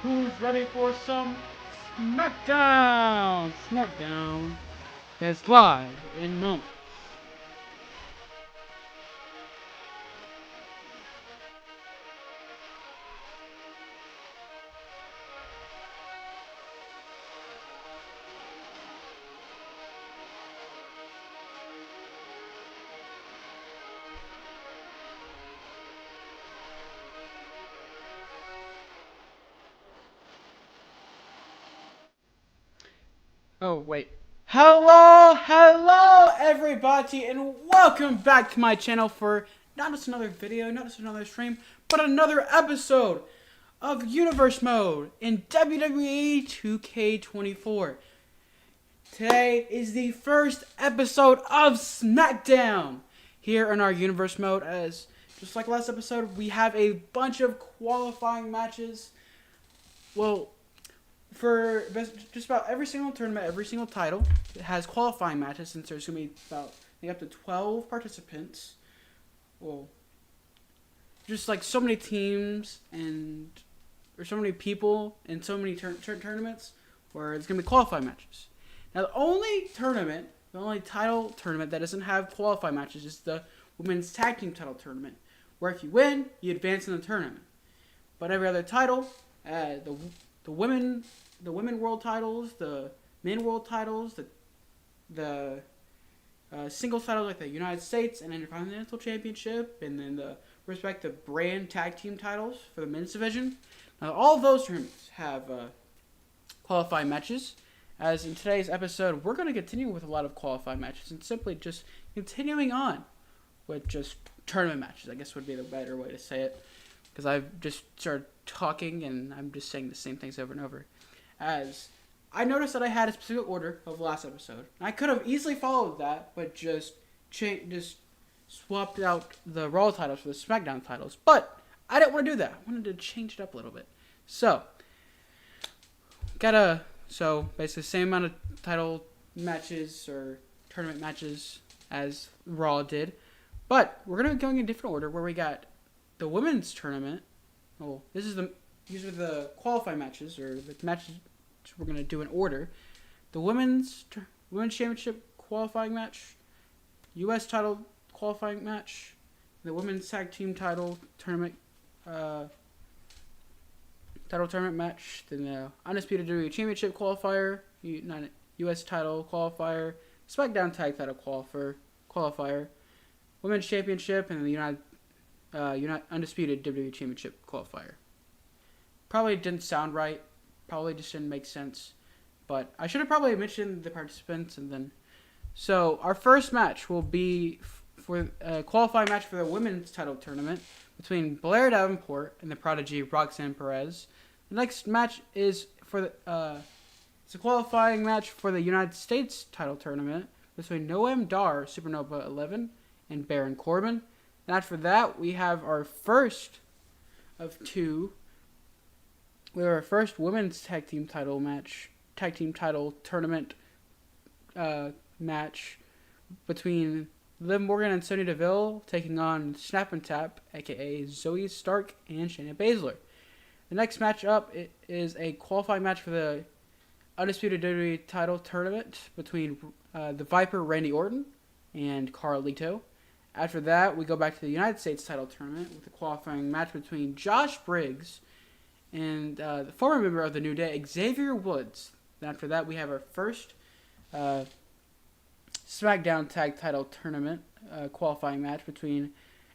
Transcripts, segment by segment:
Who's ready for some Smackdown? Smackdown is live in moment. Oh, wait. Hello, everybody, and welcome back to my channel for not just another video, not just another stream, but another episode of Universe Mode in WWE 2K24. Today is the first episode of Smackdown here in our Universe Mode. As just like last episode, we have a bunch of qualifying matches. Well, for just about every single tournament, every single title, it has qualifying matches, since there's going to be about up to 12 participants. Well, just like so many teams or so many people and so many tournaments where it's going to be qualifying matches. Now, the only title tournament that doesn't have qualifying matches is the Women's Tag Team Title Tournament, where if you win, you advance in the tournament. But every other title, the women world titles, the men world titles, the singles titles like the United States and Intercontinental Championship, and then the respective brand tag team titles for the men's division. Now, all of those tournaments have qualifying matches. As in today's episode, we're going to continue with a lot of qualifying matches and simply just continuing on with just tournament matches, I guess would be the better way to say it. Because I've just started talking and I'm just saying the same things over and over. As I noticed that I had a specific order of the last episode. I could have easily followed that, but just swapped out the Raw titles for the Smackdown titles. But I didn't want to do that. I wanted to change it up a little bit. So basically the same amount of title matches or tournament matches as Raw did. But we're going to be going in a different order, where we got the women's tournament. Well, these are the qualifying matches, or the matches we're going to do in order. The women's championship qualifying match, U.S. title qualifying match, the women's tag team title tournament match, then the Undisputed WWE Championship qualifier, U.S. title qualifier, Smackdown tag title qualifier, women's championship, and the Undisputed WWE Championship qualifier. Probably didn't sound right. Probably just didn't make sense. But I should have probably mentioned the participants and then. So our first match will be for a qualifying match for the women's title tournament between Blair Davenport and the Prodigy Roxanne Perez. The next match is it's a qualifying match for the United States title tournament between Noam Dar, Supernova 11, and Baron Corbin. And after that, we have our first of two. We have our first women's tag team title tournament match between Liv Morgan and Sonya Deville, taking on Snap and Tap, aka Zoe Stark and Shayna Baszler. The next match up is a qualifying match for the Undisputed WWE title tournament between the Viper Randy Orton and Carlito. After that, we go back to the United States title tournament with a qualifying match between Josh Briggs and the former member of the New Day, Xavier Woods. And after that, we have our first SmackDown tag title tournament qualifying match between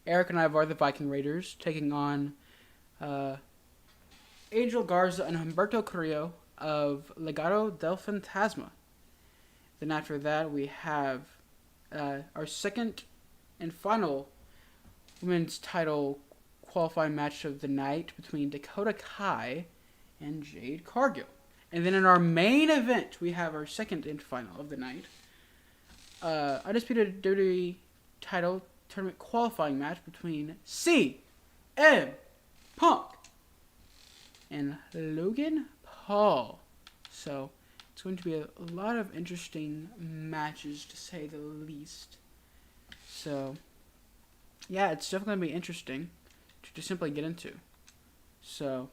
Eric and Ivar, the Viking Raiders, taking on Angel Garza and Humberto Carrillo of Legado del Fantasma. Then after that, we have our second and final women's title qualifying match of the night between Dakota Kai and Jade Cargill. And then in our main event, we have our second and final of the night, Undisputed WWE title tournament qualifying match between CM Punk and Logan Paul. So it's going to be a lot of interesting matches, to say the least. So yeah, it's definitely going to be interesting to just simply get into. So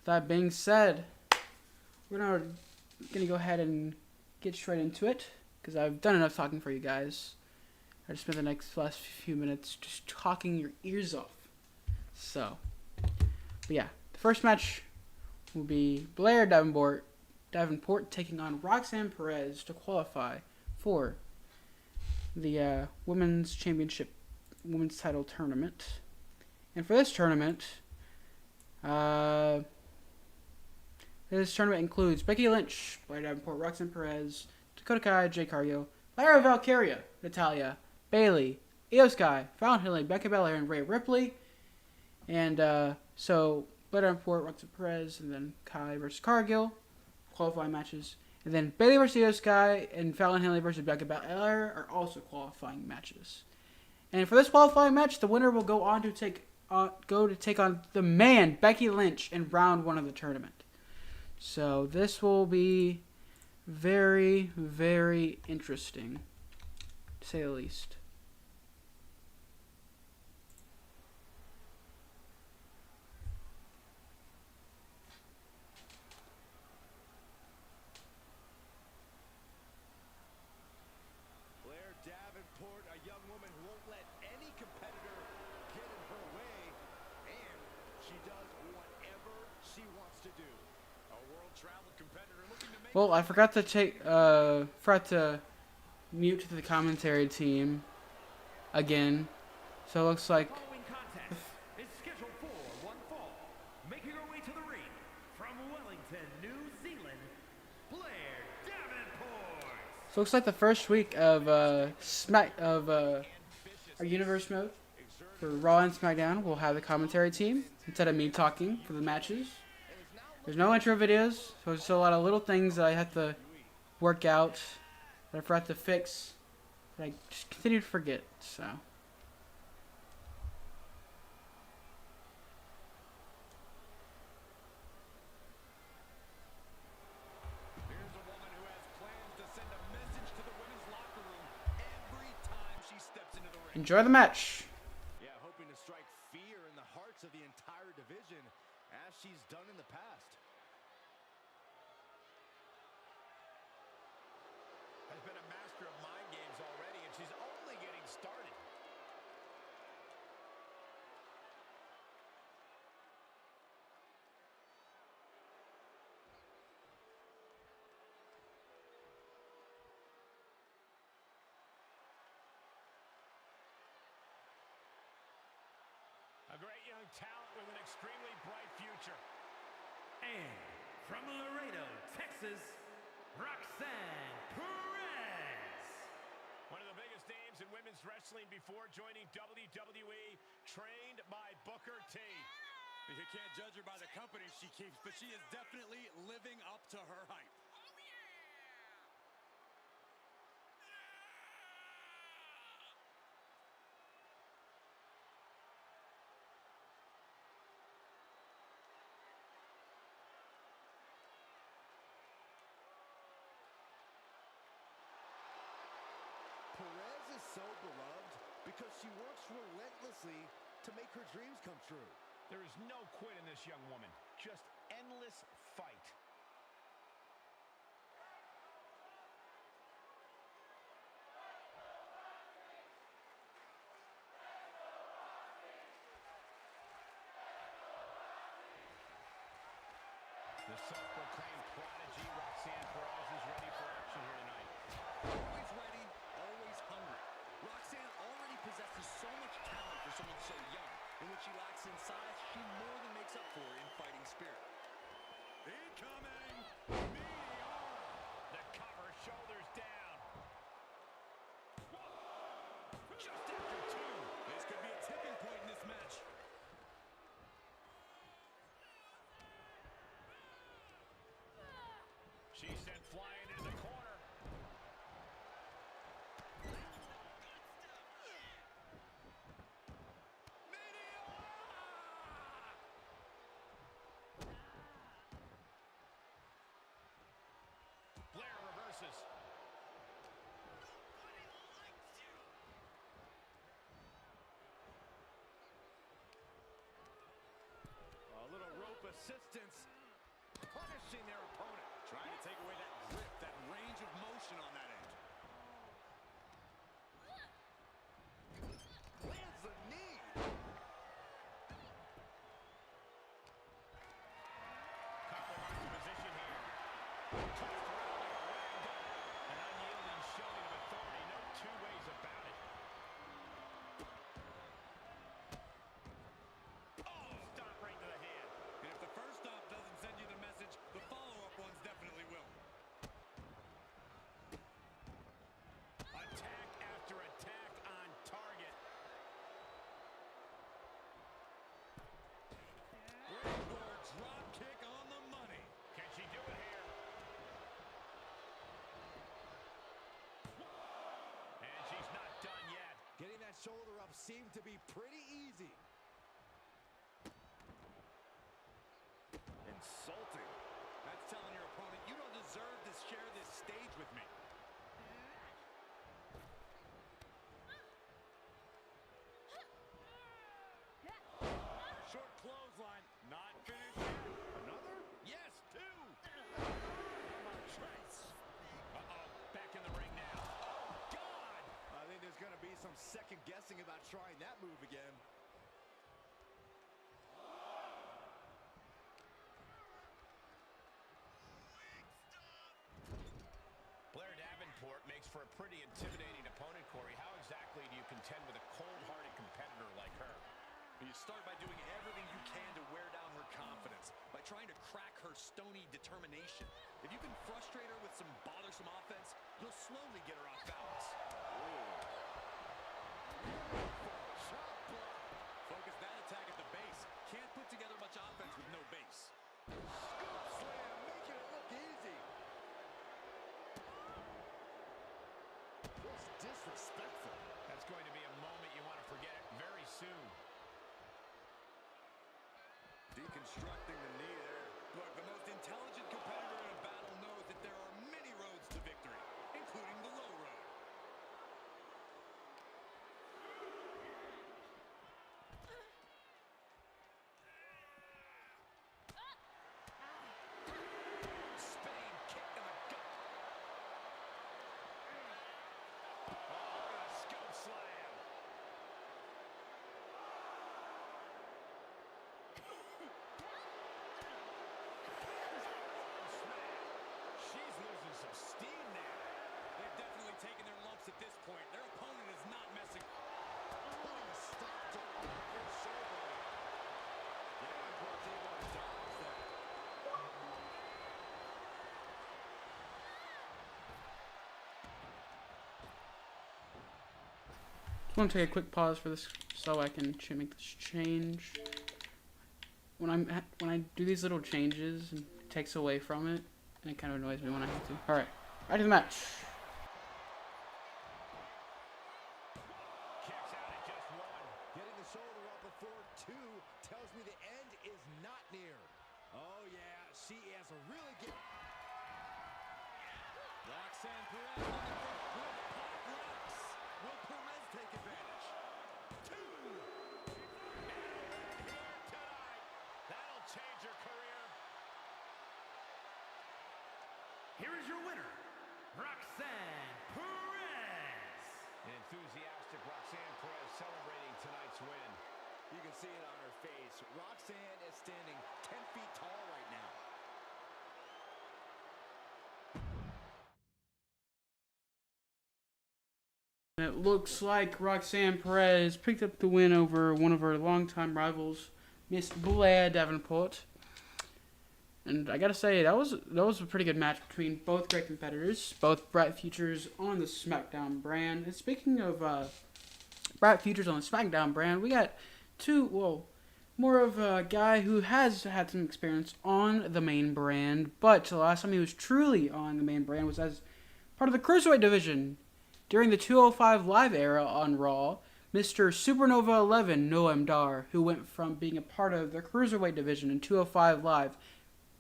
That being said, we're gonna go ahead and get straight into it because I've done enough talking for you guys. I just spent the last few minutes just talking your ears off. So, but yeah, the first match will be Blair Davenport taking on Roxanne Perez to qualify for the women's title tournament. And for this tournament, includes Becky Lynch, Blair Davenport, Roxanne Perez, Dakota Kai, Jay Cargill, Lyra Valkyria, Natalya, Bayley, Io Sky, Fallon Henley, Becca Belair, and Rhea Ripley. And so Blair Davenport, Roxanne Perez, and then Kai versus Cargill, qualifying matches. And then Bayley versus Io Sky and Fallon Henley versus Becca Belair are also qualifying matches. And for this qualifying match, the winner will go on to take on the man Becky Lynch in round 1 of the tournament. So this will be very, very interesting, to say the least. Blair Davenport, a young woman who won't let any competitor get in her way, and she does whatever she wants to do. A world-traveled competitor looking to make... Well, I forgot to mute the commentary team again. So it looks like... The following contest is scheduled for one fall. Making her way to the ring from Wellington, New Zealand, Blair Davenport. So it looks like the first week of our Universe Mode for Raw and Smackdown will have the commentary team instead of me talking for the matches. There's no intro videos, so it's still a lot of little things that I have to work out that I forgot to fix that I just continue to forget. So. Here's a woman who has plans to send a message to the women's locker room every time she steps into the ring. Enjoy the match. Yeah, hoping to strike fear in the hearts of the entire division, as she's done in the past. Has been a master of mind games already, and she's only getting started. A great young talent with an extremely bright future. And from Laredo, Texas, Roxanne Perez. One of the biggest names in women's wrestling before joining WWE, trained by Booker T. You can't judge her by the company she keeps, but she is definitely living up to her hype. Perez is so beloved because she works relentlessly to make her dreams come true. There is no quit in this young woman, just endless fight. The self-proclaimed prodigy, Roxanne Perez, is ready for action here tonight. Always ready, always hungry. Roxanne already possesses so much talent for someone so young. And when she lacks in size, she more than makes up for it in fighting spirit. Incoming! The cover, shoulders down. Just after 2. This could be a tipping point in this match. She's sent flying into the corner. Blair reverses. A little rope assistance take away that grip, that range of motion on that end. Lands the knee. Compromising position here. Tossed around like a rag doll. An unyielding showing of authority. No two ways about it. Oh, stomp right to the hand. And if the first stop doesn't send you the message, the follow-up ones definitely will. Attack after attack on target. Springboard drop kick on the money. Can she do it here? And she's not done yet. Getting that shoulder up seemed to be pretty easy. Insulting. That's telling your opponent, you don't deserve to share this stage with me. Short clothesline. Not finished yet. Another? Yes, two. Trace. Uh-oh, back in the ring now. Oh, God! I think there's going to be some second guessing about trying that move again. Blair Davenport makes for a pretty intimidating opponent, Corey. How exactly do you contend with a cold-hearted competitor like her? You start by doing everything you can to wear down her confidence, by trying to crack her stony determination. If you can frustrate her with some bothersome offense, you'll slowly get her off balance. Shot block. Focus that attack at the base. Can't put together much offense with no base. Scoop slam, making it look easy. Feels disrespectful. That's going to be a moment you want to forget very soon. Deconstructing the knee there. Look, the most intelligent competitor in a battle knows that there are many roads to victory, including the low road. Spinning kick to the gut. Oh, look at the scope slam. She's losing some steam there. They've definitely taken their lumps at this point. Their opponent is not messing. Putting a stop to all their showboating. Davenport's able to dodge that. Just want to take a quick pause for this so I can make this change. When I do these little changes, it takes away from it, and it kind of annoys me when I have to. All right, right to the match. Kicks out at just one. Getting the shoulder up before two tells me the end is not near. Oh yeah, she has a really good. Roxanne Perez on the front with pop rocks. Will Perez take advantage? Two. And here tonight. That'll change your career. Here is your winner, Roxanne Perez. An enthusiastic Roxanne Perez celebrating tonight's win. You can see it on her face. Roxanne is standing 10 feet tall right now. And it looks like Roxanne Perez picked up the win over one of her longtime rivals, Miss Blair Davenport. And I gotta say, that was a pretty good match between both great competitors, both bright futures on the Smackdown brand. And speaking of bright futures on the Smackdown brand, we got more of a guy who has had some experience on the main brand, but the last time he was truly on the main brand was as part of the Cruiserweight division during the 205 Live era on Raw. Mr. Supernova 11 Noam Dar, who went from being a part of the Cruiserweight division in 205 Live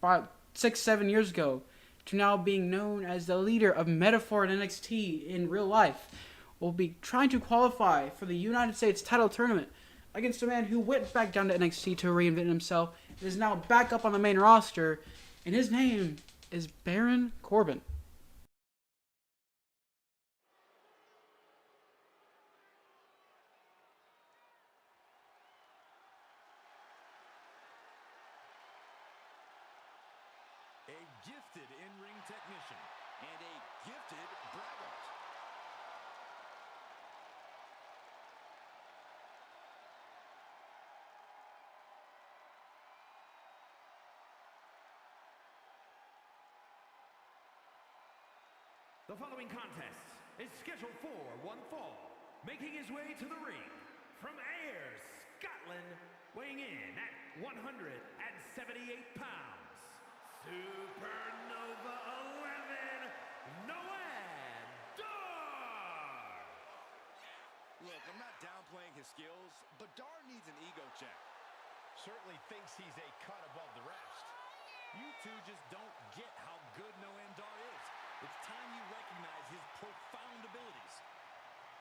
about 6-7 years ago to now being known as the leader of Metaphor in NXT in real life, will be trying to qualify for the United States title tournament against a man who went back down to NXT to reinvent himself and is now back up on the main roster, and his name is Baron Corbin. A gifted in-ring technician and a gifted braggart. The following contest is scheduled for one fall. Making his way to the ring from Ayr, Scotland, weighing in at 178 pounds, Supernova 11, Noam Dar! Look, I'm not downplaying his skills, but Dar needs an ego check. Certainly thinks he's a cut above the rest. You two just don't get how good Noam Dar is. It's time you recognize his profound abilities.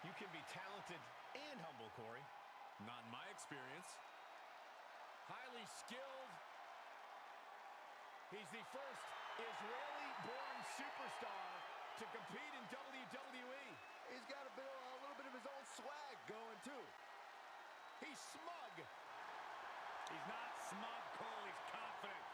You can be talented and humble, Corey. Not in my experience. Highly skilled. He's the first Israeli-born superstar to compete in WWE. He's got a little bit of his own swag going, too. He's smug. He's not smug, Cole. He's confident.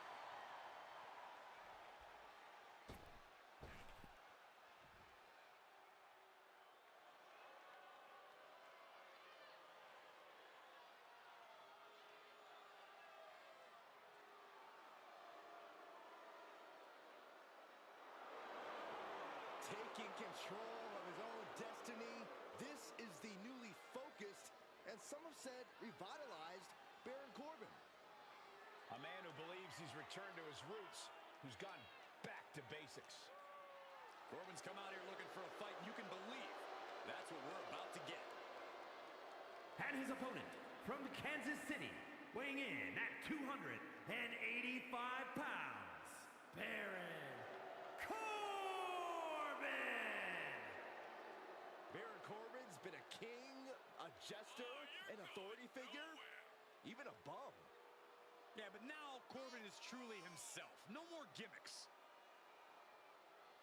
Taking control of his own destiny, this is the newly focused, and some have said revitalized, Baron Corbin. A man who believes he's returned to his roots, who's gone back to basics. Corbin's come out here looking for a fight, and you can believe that's what we're about to get. And his opponent from Kansas City, weighing in at 285 pounds, Baron Corbin! Baron Corbin's been a king, a jester, an authority figure, even a bum. Yeah, but now Corbin is truly himself. No more gimmicks.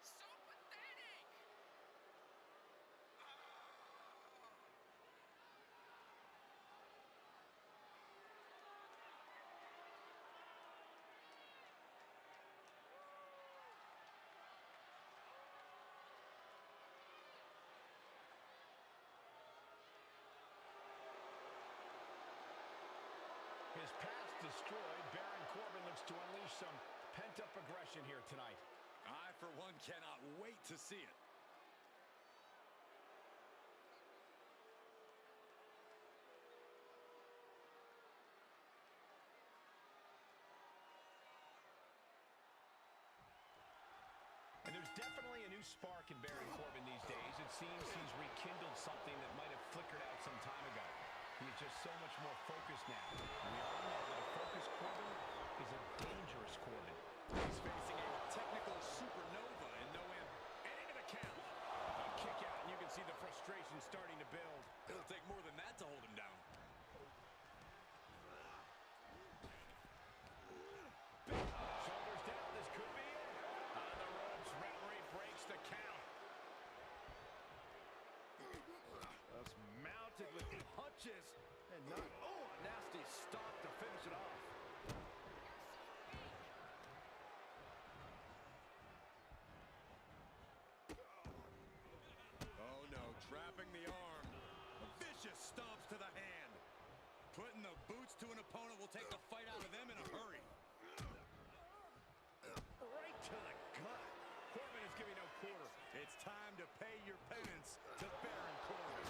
So pathetic! His past destroyed, Baron Corbin looks to unleash some pent-up aggression here tonight. I, for one, cannot wait to see it. And there's definitely a new spark in Baron Corbin these days. It seems he's rekindled something that might have flickered out some time ago. He's just so much more focused now. And we all know that a focused Corbin is a dangerous Corbin. He's facing a technical supernova in Noam. And into the count. A kick out, and you can see the frustration starting to build. It'll take more than that to hold him down. Shoulders down, this could be it. On the ropes, referee breaks the count. That's mounted with punches and not, a nasty stop to finish it off. Oh no, trapping the arm. Vicious stomps to the hand. Putting the boots to an opponent will take the fight out of them in a hurry. Right to the gut. Corbin is giving no quarter. It's time to pay your penance to Baron Corbin.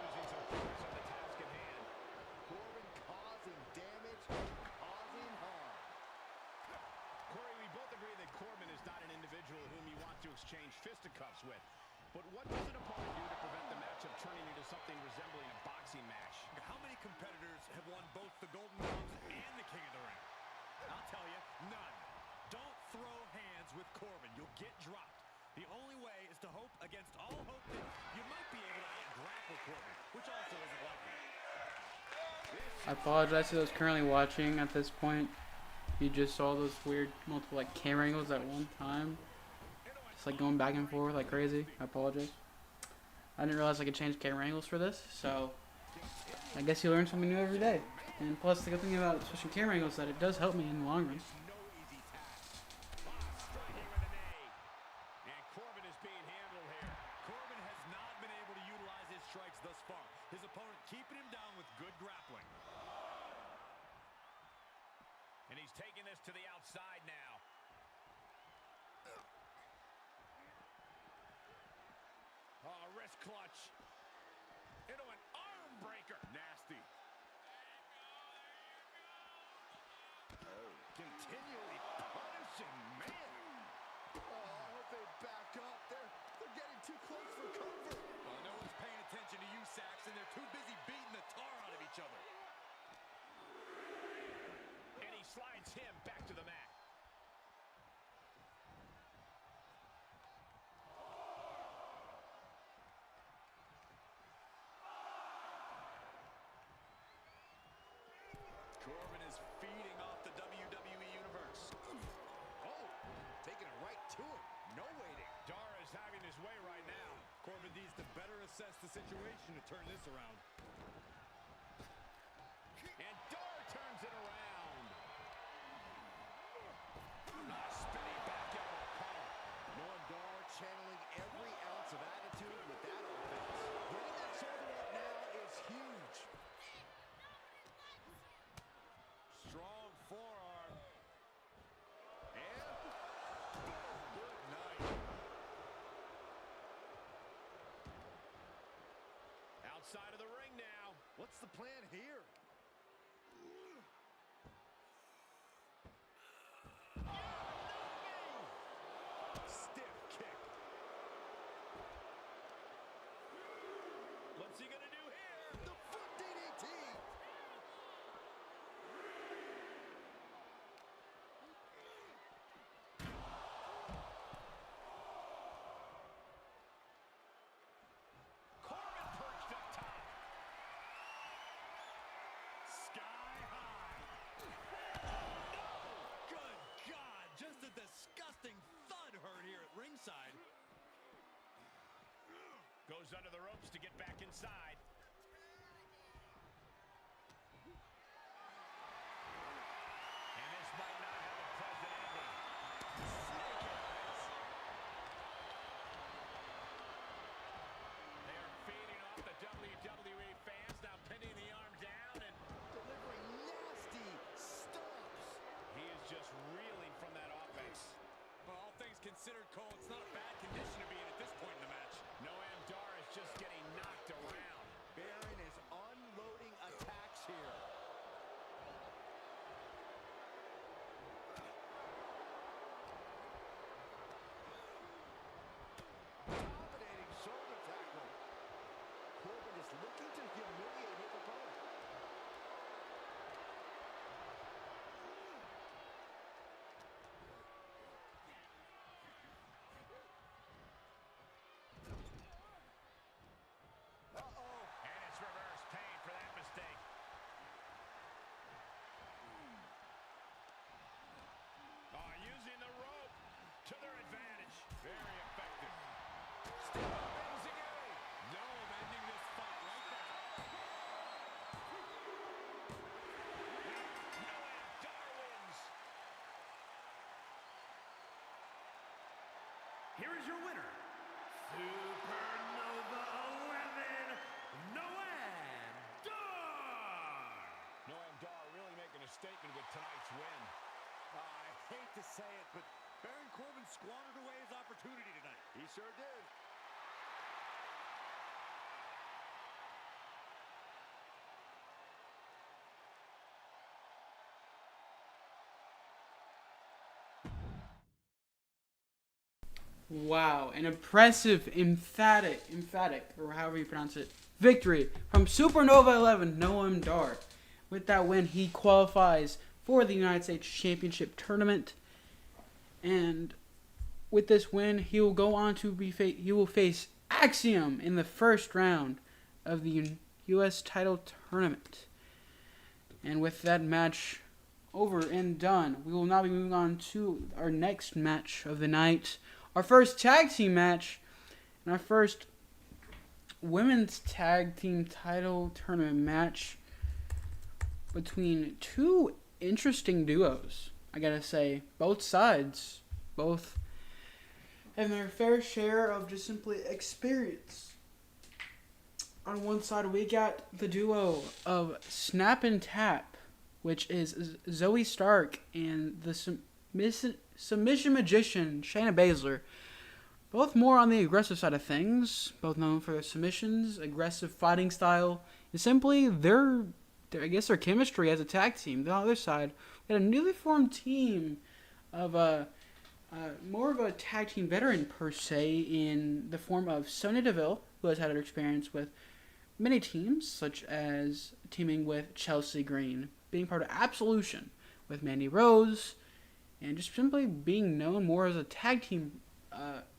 Losing some focus on the task at hand. Corbin causing damage, causing harm. Corey, we both agree that Corbin is not an individual whom you want to exchange fisticuffs with. But what does an opponent do to prevent the matchup turning into something resembling a boxing match? How many competitors have won both the Golden Gloves and the King of the Ring? I'll tell you, none. Don't throw hands with Corbin. You'll get dropped. The only way is to hope against all hope that you might be able to out-grapple Corbin, which also isn't likely. I apologize to those currently watching at this point. you just saw those weird multiple like camera angles at one time, just like going back and forth like crazy. I apologize. I didn't realize I could change camera angles for this, so I guess you learn something new every day. And plus, the good thing about switching camera angles is that it does help me in the long run. And Corbin is being handled here. Corbin has not been able to utilize his strikes thus far. His opponent keeping him down with good grappling. And he's taking this to the outside now. Oh, wrist clutch. Into an arm breaker. Nasty. Oh, continually punishing, man. Oh, I hope they back up. They're getting too close for comfort. Well, no one's paying attention to you, Saxon. They're too busy beating the tar out of each other. And he slides him back to the mat. Corbin is feeding off the WWE Universe. Oh, taking it right to him. No waiting. Dara is having his way right now. Corbin needs to better assess the situation to turn this around. And Dara turns it around. Nice spinning back elbow collar. Noam Dar channeling every ounce of attitude with that offense. Getting that shoulder up now is huge. Strong forearm. And good night. Outside of the ring now. What's the plan here? Stiff kick. What's he gonna do here? The foot DDT. Corbin perched up top. Sky high. Good God, just a disgusting thud heard here at ringside. Goes under the ropes to get back inside. And this might not have a pleasant ending. Snake eyes. They are feeding off the WWE fans, now pinning the arm down and Delivering nasty stomps. he is just reeling from that offense. Well, all things considered, Cole, it's not a bad condition to be in at this point in the match. Noam Dar is just getting knocked around. Baron is unloading attacks here. Dominating shoulder tackle. Corbin is looking to humiliate his opponent. And it's reverse pain for that mistake. Using the rope to their advantage. Very effective. Still amazing. No, ending this fight right there. Noam Dar wins. Here is your winner, Supernova 11, Noam Dar. Noam Dar really making a statement with tonight's win. I hate to say it, but Baron Corbin squandered away his opportunity tonight. He sure did. Wow, an impressive, emphatic, or however you pronounce it, victory from Supernova 11, Noam Dar. With that win, he qualifies for the United States Championship Tournament. And with this win, he will go on to he will face Axiom in the first round of the U.S. title tournament. And with that match over and done. We will now be moving on to our next match of the night. Our first tag team match. And our first women's tag team title tournament match between two interesting duos. I gotta say, both sides, both have their fair share of just simply experience. On one side, we got the duo of Snap and Tap, which is Zoe Stark and the submission magician Shayna Baszler. Both more on the aggressive side of things, both known for their submissions, aggressive fighting style, and simply their chemistry as a tag team. On the other side, we had a newly formed team of more of a tag team veteran per se in the form of Sonya Deville, who has had her experience with many teams, such as teaming with Chelsea Green, being part of Absolution with Mandy Rose, and just simply being known more as a tag team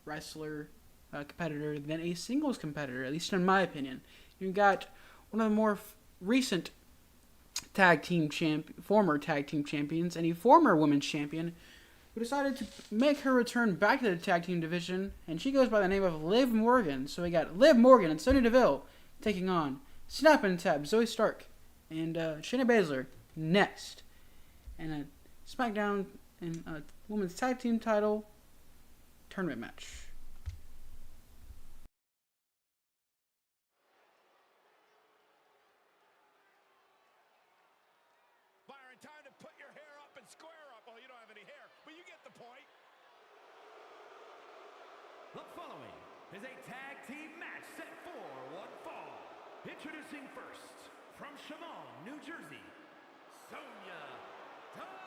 wrestler competitor than a singles competitor, at least in my opinion. You got one of the more recent former tag team champions, and a former women's champion, who decided to make her return back to the tag team division, and she goes by the name of Liv Morgan. So we got Liv Morgan and Sonya Deville taking on Snap and Tap, Zoe Stark, and Shayna Baszler next. And a Smackdown and a women's tag team title tournament match. Byron, time to put your hair up and square up. Well, you don't have any hair, but you get the point. The following is a tag team match set for one fall. Introducing first, from Chemung, New Jersey, Sonya Deville.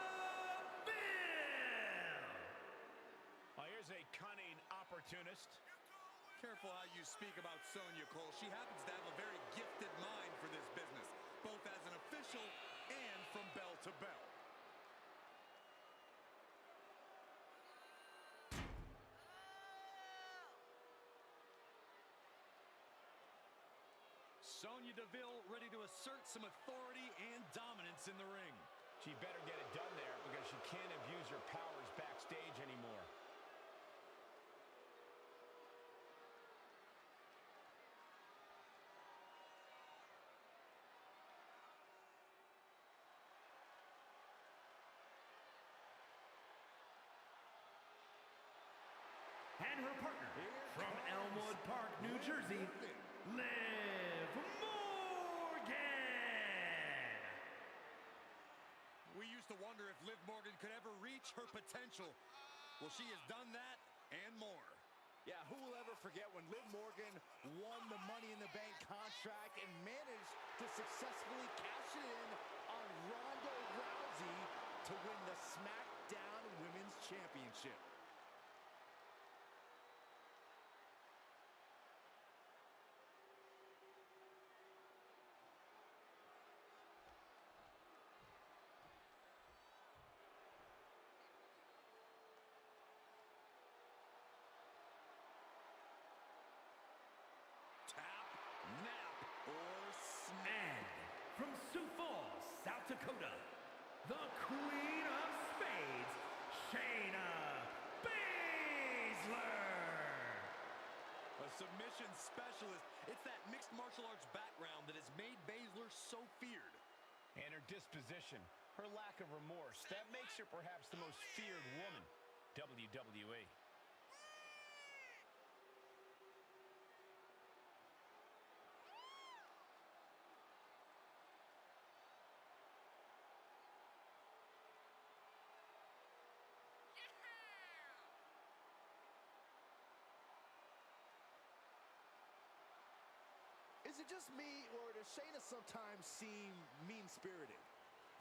Here's a cunning opportunist. Careful how you speak about Sonya, Cole. She happens to have a very gifted mind for this business, both as an official and from bell to bell. Sonya Deville ready to assert some authority and dominance in the ring. She better get it done there because she can't abuse her powers backstage anymore. And her partner, from Elmwood Park, New Jersey, Liv Morgan. We used to wonder if Liv Morgan could ever reach her potential. Well, she has done that and more. Yeah, who will ever forget when Liv Morgan won the Money in the Bank contract and managed to successfully cash it in on Ronda Rousey to win the Smackdown Women's Championship. Tap, nap, or snap. And from Sioux Falls, South Dakota, the Queen of Spades, Shayna Baszler. A submission specialist. It's that mixed martial arts background that has made Baszler so feared. And her disposition, her lack of remorse, that makes her perhaps the most feared woman. WWE. Is it just me, or does Shayna sometimes seem mean-spirited?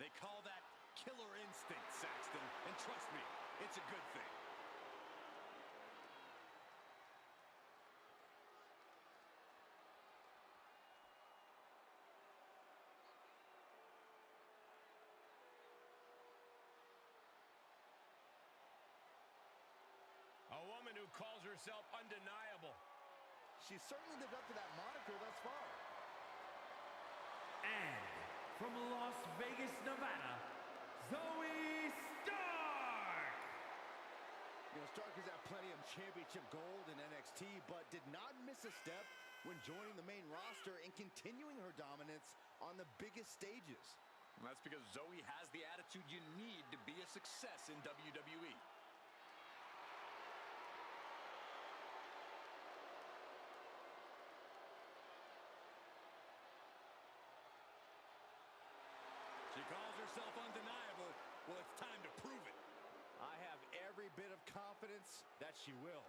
They call that killer instinct, Saxton. And trust me, it's a good thing. A woman who calls herself undeniable. She's certainly lived up to that moniker thus far. And from Las Vegas, Nevada, Zoe Stark. You know, Stark has had plenty of championship gold in NXT, but did not miss a step when joining the main roster and continuing her dominance on the biggest stages. And that's because Zoe has the attitude you need to be a success in WWE. She calls herself undeniable. Well, it's time to prove it. I have every bit of confidence that she will.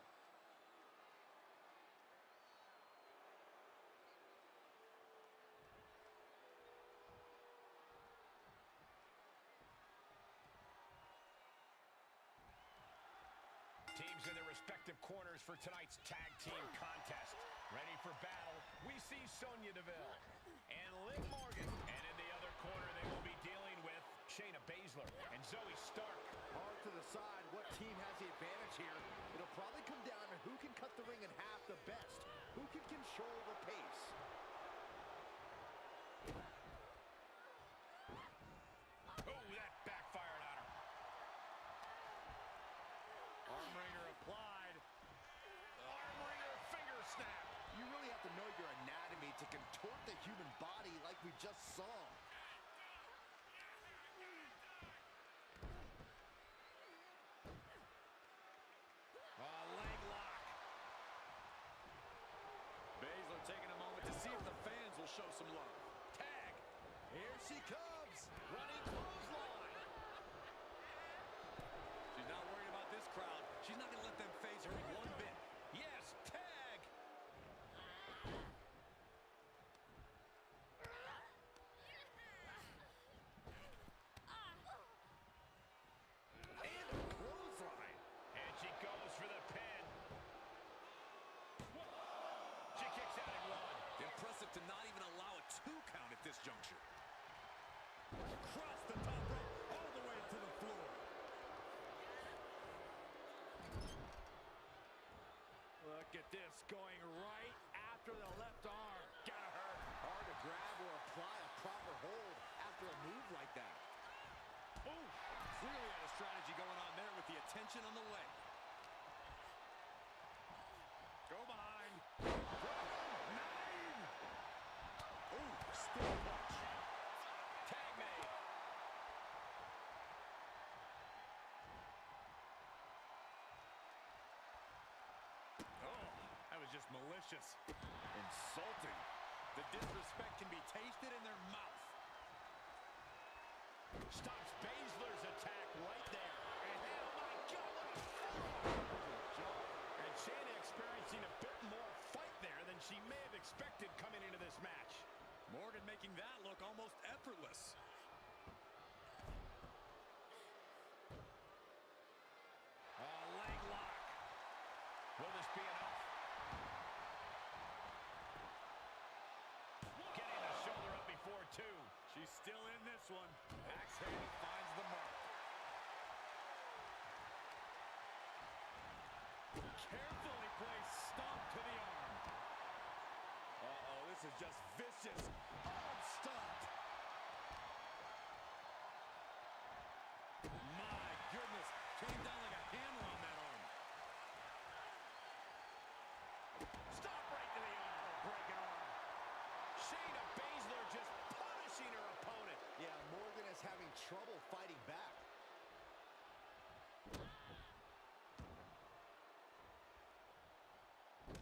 Teams in their respective corners for tonight's tag team contest. Ready for battle, we see Sonya Deville and Liv Morgan. And in the other corner, they will be dealing with Shayna Baszler and Zoe Stark. Hard to decide what team has the advantage here. It'll probably come down to who can cut the ring in half the best, who can control the pace. Oh, that backfired on her. Arm wringer applied. Arm wringer finger snap. You really have to know your anatomy to contort the human body like we just saw. Leg lock. Baszler taking a moment to see if the fans will show some love. Tag. Here she comes. Running clothesline. She's not worried about this crowd. She's not going to let them phase her one bit. Yes, tag. And a clothesline. And she goes for the pin. She kicks out at one. Impressive to not even allow a 2 count at this juncture. Across the top rope, all the way to the floor. Look at this, going right after the left arm. Gotta hurt. Hard to grab or apply a proper hold after a move like that. Ooh, clearly had a strategy going on there with the attention on the leg. Go behind. 9. Ooh, still punch. Tag made. Oh, that was just malicious. Insulting. The disrespect can be tasted in their mouth. Stops Baszler's attack right there. And oh my God, what a jump. And Shayna experiencing a bit more fight there than she may have expected coming into this match. Morgan making that look almost effortless. Leg lock. Will this be enough? Getting the shoulder up before 2. She's still in this one. Axe handle finds the mark. Carefully placed stomp to the arm. Uh-oh, this is just vicious. Arm stopped. My goodness, came down like a hammer on that arm. Stop right to the arm. Breaking arm. Shayna Baszler just punishing her opponent. Yeah, Morgan is having trouble fighting back.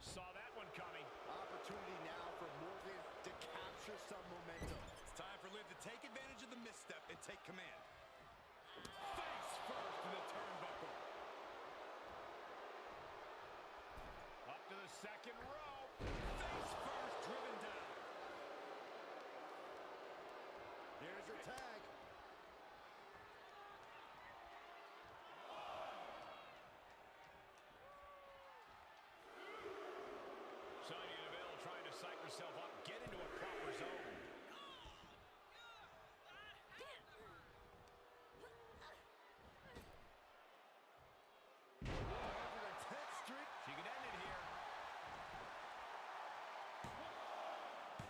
Saw that one coming. Opportunity now for Morgan to capture some momentum. It's time for Liv to take advantage of the misstep and take command. Face first to the turnbuckle. Up to the second row. Face first, driven down. Here's her tag. Sonya Deville trying to psych herself up, get into a proper zone. She could end it here.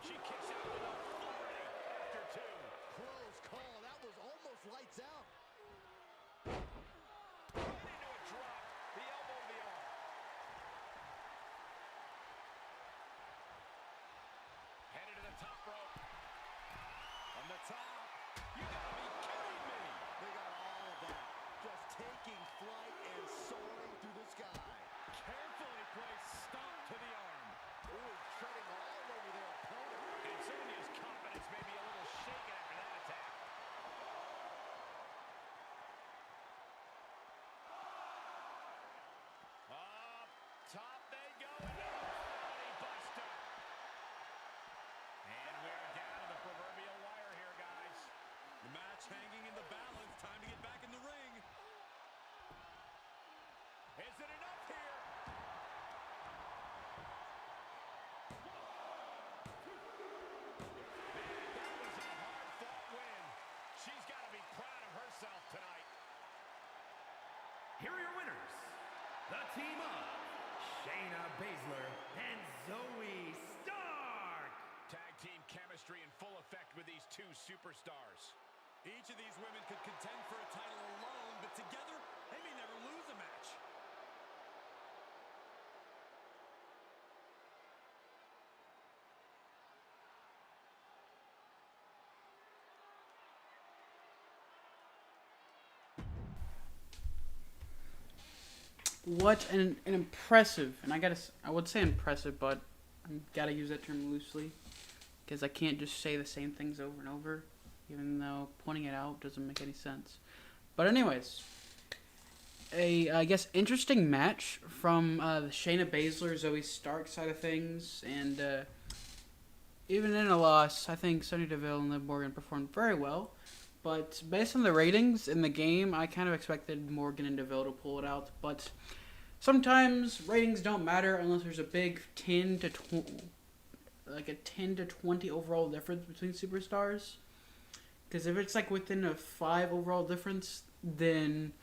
She kicks out with authority after 2. Close call. That was almost lights out. top. You gotta be kidding me. They got all of that. Just taking flight and soaring through the sky. Carefully placed stomp to the arm. Ooh, treading all over their opponent. And Sonya's confidence may be a little shaken after that attack. Up top they go. Body buster. And we're down to the proverbial wire here, guys. The match hanging in the balance. Time to get back in the ring. Is it enough here? Man, that was a hard-fought win. She's got to be proud of herself tonight. Here are your winners. The team of Shayna Baszler and Zoe Stark. Tag team chemistry in full effect with these two superstars. Each of these women could contend for a title alone, but together, they may never lose a match. What an impressive, and I would say impressive, but I gotta use that term loosely, because I can't just say the same things over and over, even though pointing it out doesn't make any sense. But anyways, I guess interesting match from the Shayna Baszler, Zoe Stark side of things, and even in a loss, I think Sonya Deville and Liv Morgan performed very well. But based on the ratings in the game, I kind of expected Morgan and Deville to pull it out. But sometimes ratings don't matter unless there's a big 10 to 20 overall difference between superstars. Because if it's like within a 5 overall difference, then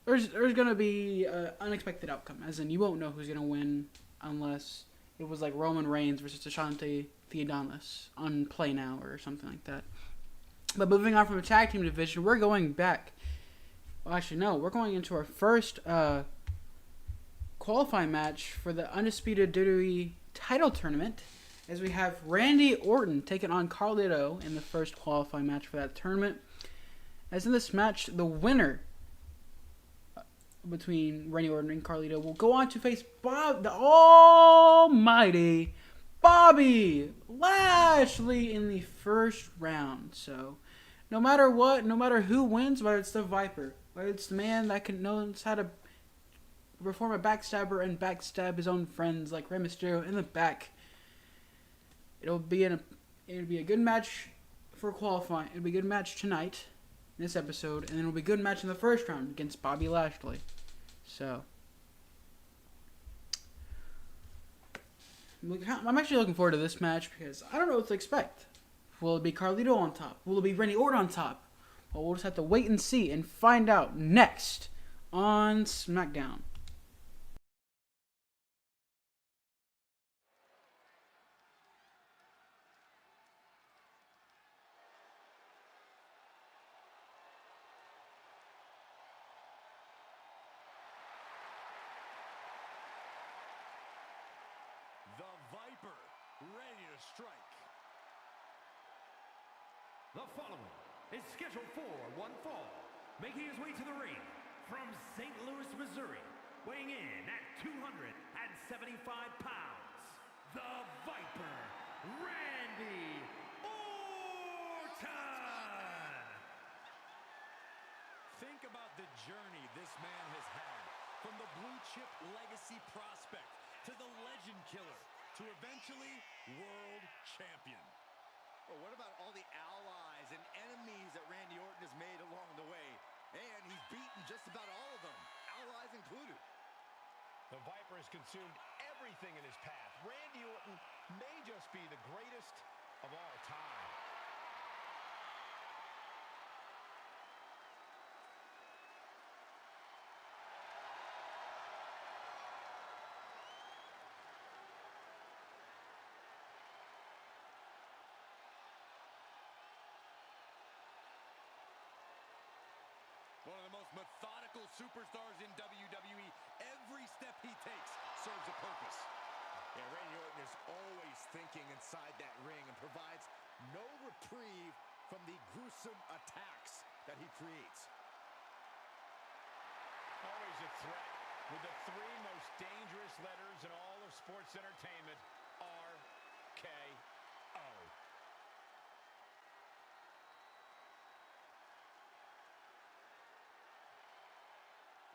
there's gonna be an unexpected outcome. As in, you won't know who's gonna win unless it was like Roman Reigns versus Ashante Theodonis on Play Now or something like that. But moving on from the tag team division, we're going back. Well, actually, no. We're going into our first qualifying match for the Undisputed WWE title tournament, as we have Randy Orton taking on Carlito in the first qualifying match for that tournament. As in this match, the winner between Randy Orton and Carlito will go on to face the almighty Bobby Lashley in the first round. So, no matter what, no matter who wins, whether it's the Viper, whether it's the man that knows how to perform a backstabber and backstab his own friends like Rey Mysterio in the back, it'll be a good match for qualifying. It'll be a good match tonight in this episode, and then it'll be a good match in the first round against Bobby Lashley. So, I'm actually looking forward to this match because I don't know what to expect. Will it be Carlito on top? Will it be Randy Orton on top? Well, we'll just have to wait and see and find out next on Smackdown. The Viper, ready to strike. The following is scheduled for one fall, making his way to the ring from St. Louis, Missouri, weighing in at 275 pounds, the Viper, Randy Orton! Think about the journey this man has had, from the blue chip legacy prospect to the legend killer to eventually world champion. Well, what about all the allies and enemies that Randy Orton has made along the way? And he's beaten just about all of them, allies included. The Viper has consumed everything in his path. Randy Orton may just be the greatest of all time. One of the most methodical superstars in WWE. Every step he takes serves a purpose. Yeah, Randy Orton is always thinking inside that ring and provides no reprieve from the gruesome attacks that he creates. Always a threat with the three most dangerous letters in all of sports entertainment, RKO.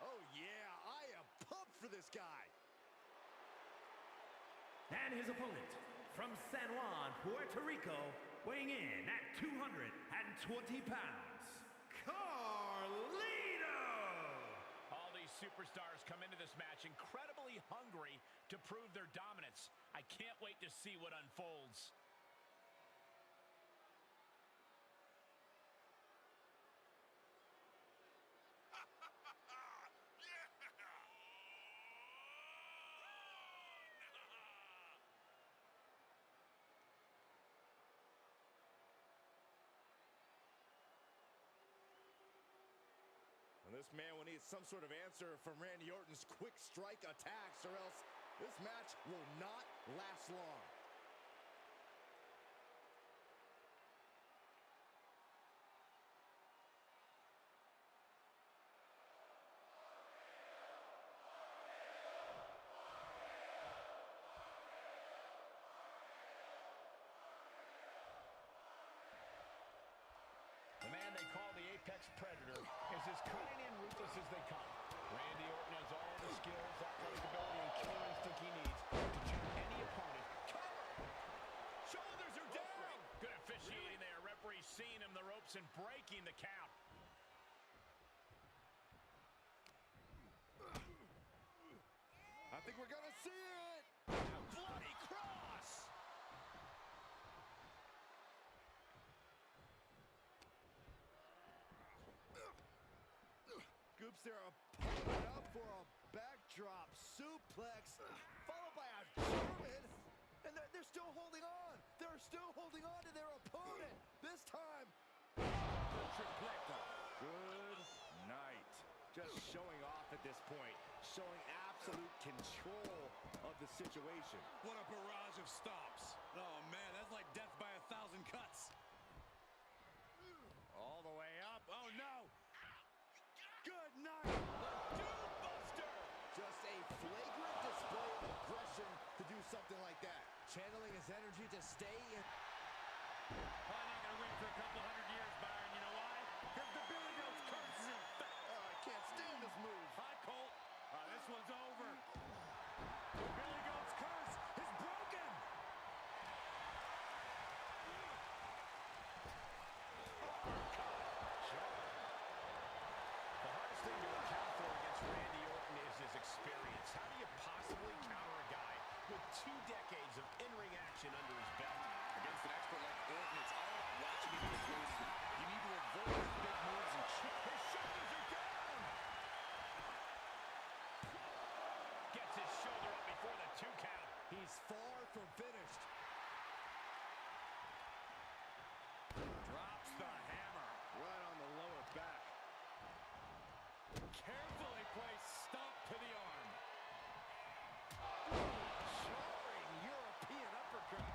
Oh yeah, I am pumped for this guy. And his opponent, from San Juan, Puerto Rico, weighing in at 220 pounds, Carlito! All these superstars come into this match incredibly hungry to prove their dominance. I can't wait to see what unfolds. And this man will need some sort of answer from Randy Orton's quick strike attacks, or else this match will not last long. The man they call the Apex Predator is as cunning and ruthless as they come. Randy Orton has all the skills, athletic ability, and killer instinct he needs to turn any opponent. Cover! Shoulders are down! Good officiating there. Referee seeing him the ropes and breaking the count. I think we're gonna see it! Bloody cross! Scoops their opponent up for a backdrop suplex, followed by a German, and they're still holding on. They're still holding on to their opponent. This time, good night. Just showing off at this point, showing absolute control of the situation. What a barrage of stomps. Oh, man, that's like death by 1,000 cuts. All the way up. Oh, no. Good night. The Doom Buster. Just a flagrant display of aggression to do something like that. Channeling his energy to stay in. Probably not going to win for a couple hundred years, Byron. You know why? Because the Billy Goat's curse is in effect. Oh, I can't stand this move. Hi, Colt. This one's over. The Billy Goat's curse is broken. The hardest thing to account for against Randy Orton is his experience. How do you possibly counter a guy with 2 decades of in-ring action under his belt? Against an expert like Orton, it's all about watching him get closer. You need to avoid his big moves and chip. His shoulders are down! Gets his shoulder up before the 2 count. He's far from finished. Drops the hammer. Right on the lower back. Carefully placed stomp to the arm. Jarring European uppercut.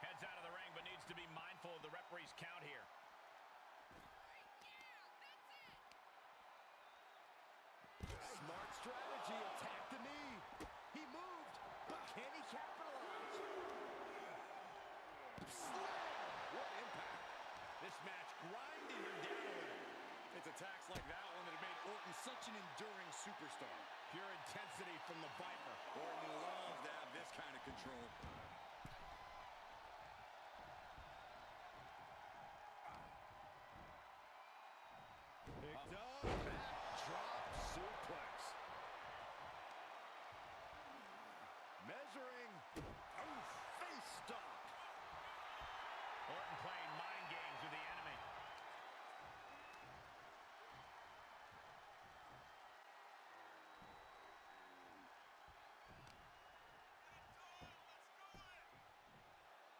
Heads out of the ring, but needs to be mindful of the referee's count here. Smart strategy, attack the knee. He moved, but can he capitalize? Slam! What impact. This match grinding him down a little. It's attacks like that one that have made Orton such an enduring superstar. Pure intensity from the Viper. Orton loves to have this kind of control. Picked up, backdrop suplex. Measuring, face stomp. Orton playing mind games with the enemy.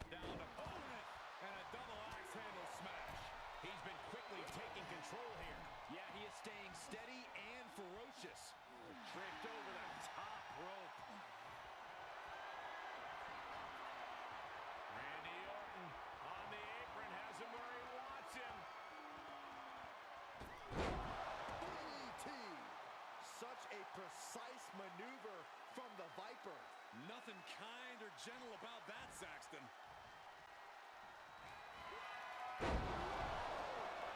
Down to opponent and a double axe handle smash. He's been quickly taking control here. Yeah, he is staying steady and ferocious. Tripped over the top rope. Randy Orton on the apron has a precise maneuver from the Viper. Nothing kind or gentle about that, Saxton.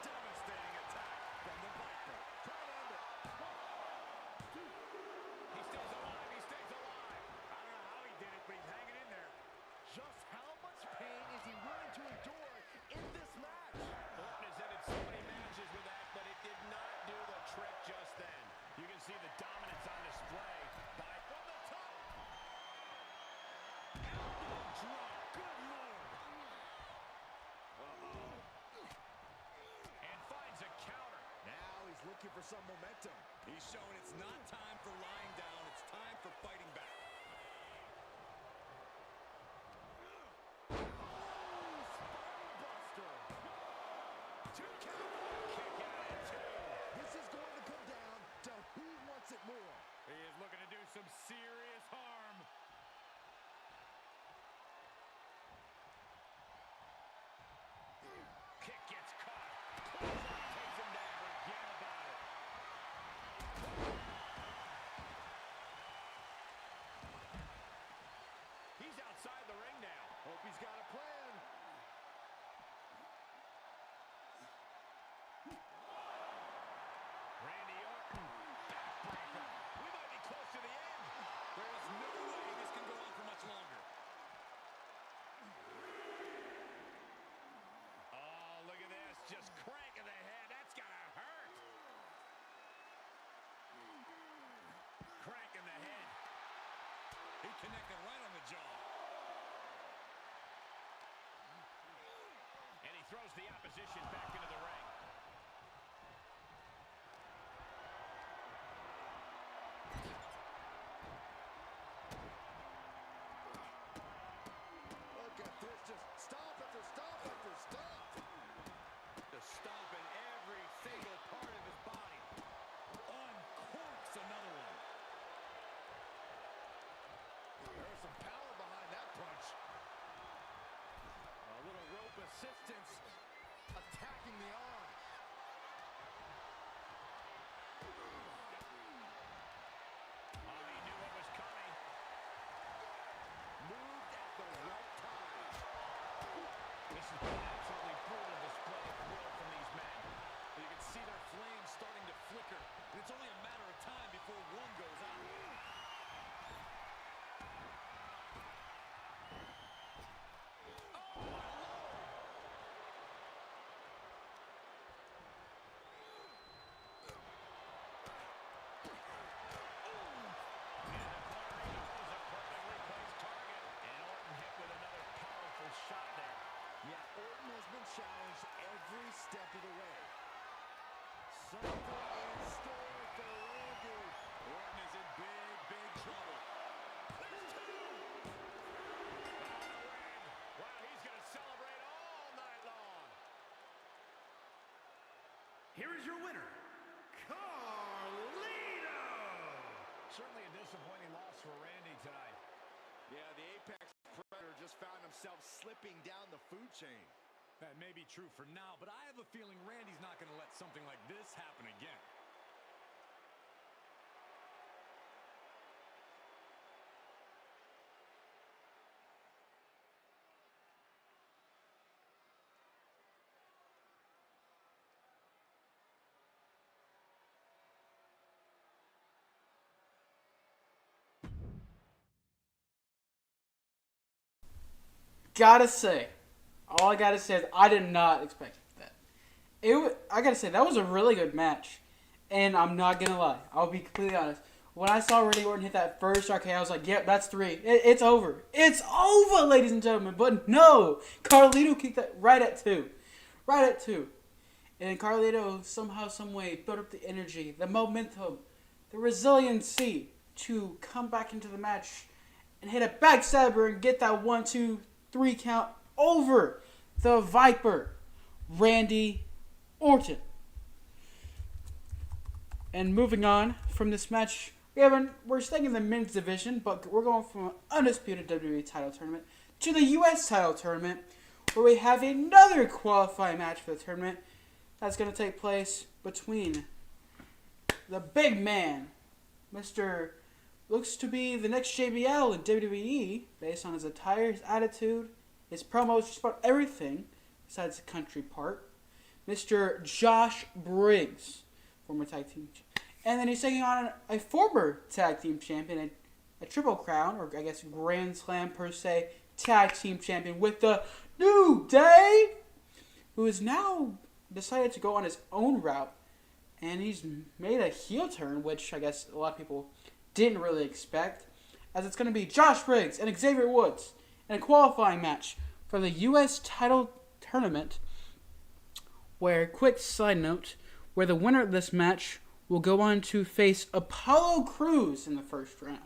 Devastating attack from the Viper. Trying to end it. He stays alive. He stays alive. I don't know how he did it, but he's hanging in there. Just how much pain is he willing to endure in this match? Orton has ended so many matches with that, but it did not do the trick just then. You can see the dominance on display by from the top. Elbow drop. Good Lord. And finds a counter. Now he's looking for some momentum. He's showing it's not time for lying down. It's time for fighting back. Buster. Two count. Kick out at two. This is going to come down to who wants it more. He is looking to do some serious harm. Kick gets caught. Takes him down. Forget about it. He's outside the ring now. Hope he's got a plan. Randy Orton. Backbreaker. We might be close to the end. There is no way this can go on for much longer. Oh, look at this. Just cranking the head. That's gotta hurt. Cranking the head. He connected right on the jaw. And he throws the opposition back into the ring. Look at this, just stop after stop after stop. Just stomping every single part of his body. Uncorks another one. There's some power behind that punch. A little rope assistance attacking the arm. Oh, he knew what was coming. Moved at the right time. This has been an absolutely brutal display of will from these men. You can see their flames starting to flicker. And it's only a matter of time before one goes out. Yeah, Orton has been challenged every step of the way. Something in store for Randy. Orton is in big, big trouble. Wow, he's going to celebrate all night long. Here is your winner, Carlito. Certainly a disappointing loss for Randy tonight. Yeah, the Apex Predator just found himself slipping down the food chain. That may be true for now, but I have a feeling Randy's not going to let something like this happen again. Gotta say, all I gotta say is I did not expect that. I gotta say, that was a really good match. And I'm not gonna lie, I'll be completely honest. When I saw Randy Orton hit that first RKO, I was like, yep, that's 3. It's over. It's over, ladies and gentlemen. But no, Carlito kicked that right at 2. Right at 2. And Carlito somehow, some way, built up the energy, the momentum, the resiliency to come back into the match and hit a backstabber and get that 1, 2, 3 count over the Viper, Randy Orton. And moving on from this match, we're staying in the men's division, but we're going from an undisputed WWE title tournament to the U.S. title tournament, where we have another qualifying match for the tournament that's going to take place between the big man, Mr. looks to be the next JBL in WWE based on his attire, his attitude, his promos, just about everything besides the country part. Mr. Josh Briggs, former tag team champion. And then he's taking on a former tag team champion, a Triple Crown, or I guess Grand Slam per se, tag team champion with the New Day, who has now decided to go on his own route. And he's made a heel turn, which I guess a lot of people didn't really expect, as it's going to be Josh Briggs and Xavier Woods in a qualifying match for the U.S. title tournament, where, quick side note, where the winner of this match will go on to face Apollo Crews in the first round.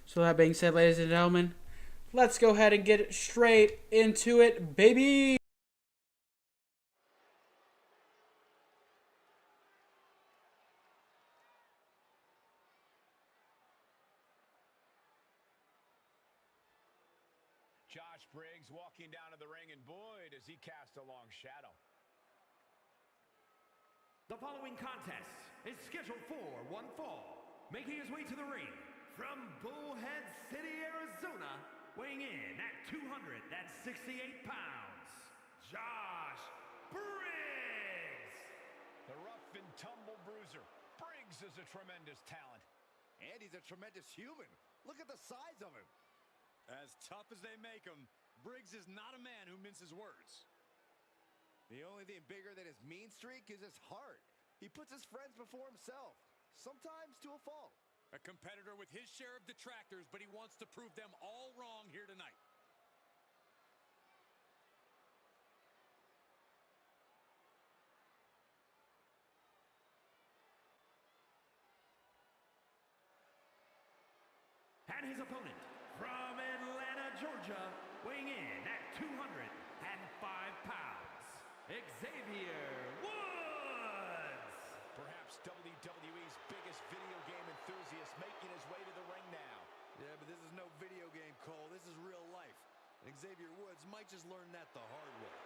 So that being said, ladies and gentlemen, let's go ahead and get straight into it, baby! Josh Briggs walking down to the ring, and boy, does he cast a long shadow. The following contest is scheduled for one fall. Making his way to the ring from Bullhead City, Arizona, weighing in at 268 pounds, Josh Briggs. The rough and tumble bruiser. Briggs is a tremendous talent. And he's a tremendous human. Look at the size of him. As tough as they make him, Briggs is not a man who minces words. The only thing bigger than his mean streak is his heart. He puts his friends before himself, sometimes to a fault. A competitor with his share of detractors, but he wants to prove them all wrong here tonight. And his opponent from Atlanta, Georgia, weighing in at 205 pounds, Xavier Woods. Perhaps WWE's biggest video game enthusiast making his way to the ring now. Yeah, but this is no video game, Cole. This is real life. And Xavier Woods might just learn that the hard way.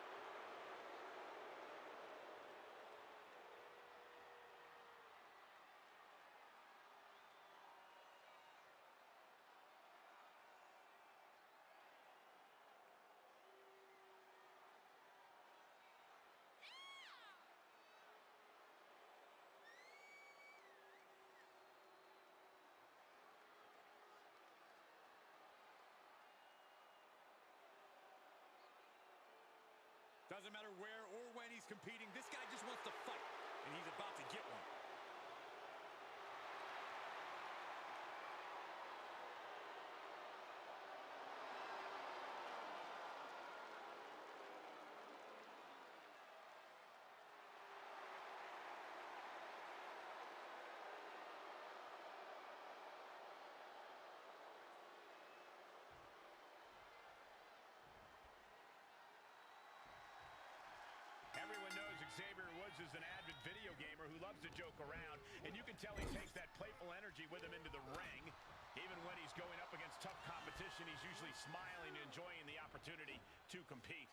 Doesn't matter where or when he's competing, this guy just wants to fight, and he's about to get one. Everyone knows Xavier Woods is an avid video gamer who loves to joke around, and you can tell he takes that playful energy with him into the ring. Even when he's going up against tough competition, he's usually smiling and enjoying the opportunity to compete.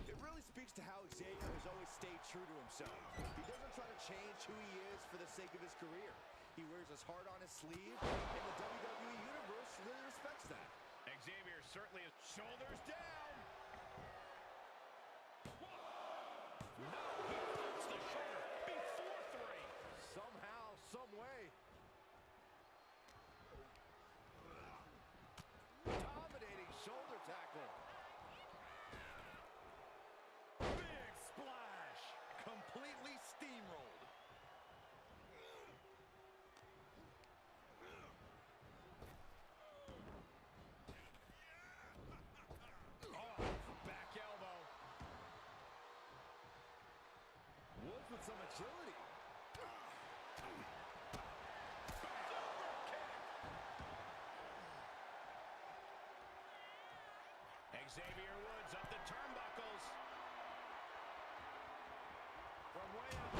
It really speaks to how Xavier has always stayed true to himself. He doesn't try to change who he is for the sake of his career. He wears his heart on his sleeve, and the WWE Universe really respects that. Xavier certainly is. Shoulders down. No, he puts the shoulder before three. Somehow, some way. Dominating shoulder tackle. Big splash. Completely steamrolled. Oh, back elbow. Woods with some agility. Xavier Woods up the turnbuckles. From way up.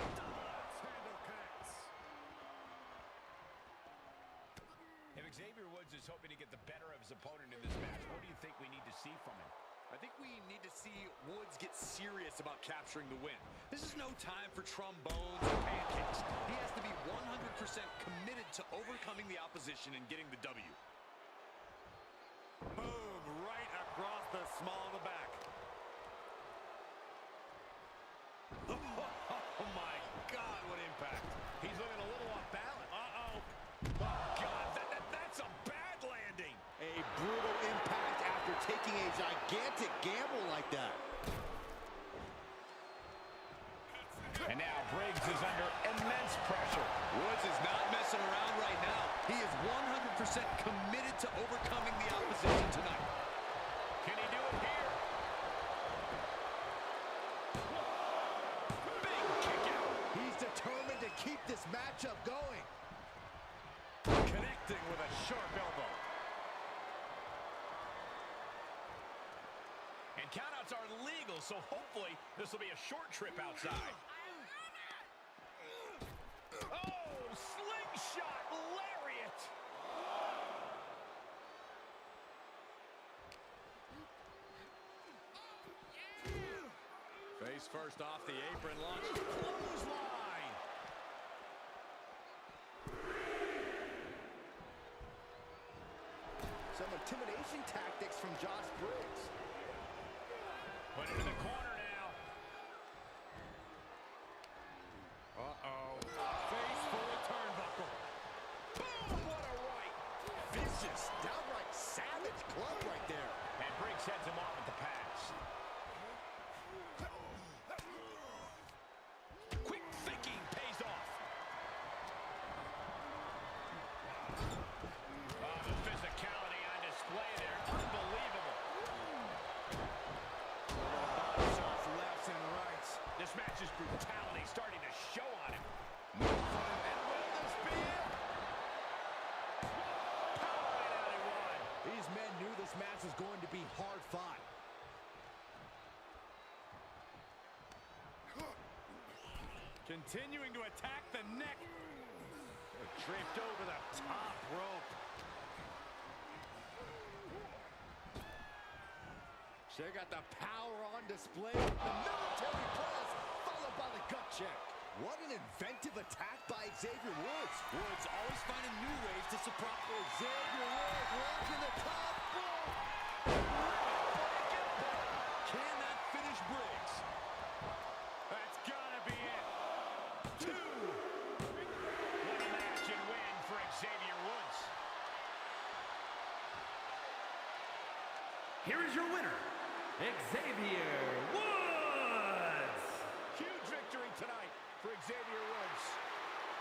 Handle connects. If Xavier Woods is hoping to get the better of his opponent in this match, what do you think we need to see from him? I think we need to see Woods get serious about capturing the win. This is no time for trombones or pancakes. He has to be 100% committed to overcoming the opposition and getting the W. Boom, right across the small of the back. Oh my God, what impact. He's looking a little off balance. Uh-oh. Oh God, that's a bad landing. A brutal impact after taking a gigantic gamble like that. And now Briggs is under immense pressure. Woods is not messing around right now. He is 100% committed to overcoming the opposition tonight. Can he do it here? Big kick out. He's determined to keep this matchup going. Connecting with a sharp elbow. And countouts are legal, so hopefully this will be a short trip outside. Oh, slingshot lariat. Face first off the apron, launched clothesline. Some intimidation tactics from Josh Briggs. Put it in the corner now. Uh-oh. Face full of turnbuckle. Boom, what a right. Vicious, downright savage club right there. And Briggs heads him off with the pass. Quick thinking pays off. Oh, the physicality on display there. Unbelievable. Body shots lefts and rights. This match's brutality starting to show on him. And will this be it? Power right out he won. These men knew this match was going to be hard fought. Continuing to attack the neck. Draped over the top rope. Check out the power on display. The military press, followed by the gut check. What an inventive attack by Xavier Woods. Woods always finding new ways to surprise. Xavier Woods rocking the top rope. Can that finish Briggs? That's gotta be it. Two. What a match and win for Xavier Woods. Here is your winner, Xavier Woods. Huge victory tonight for Xavier Woods.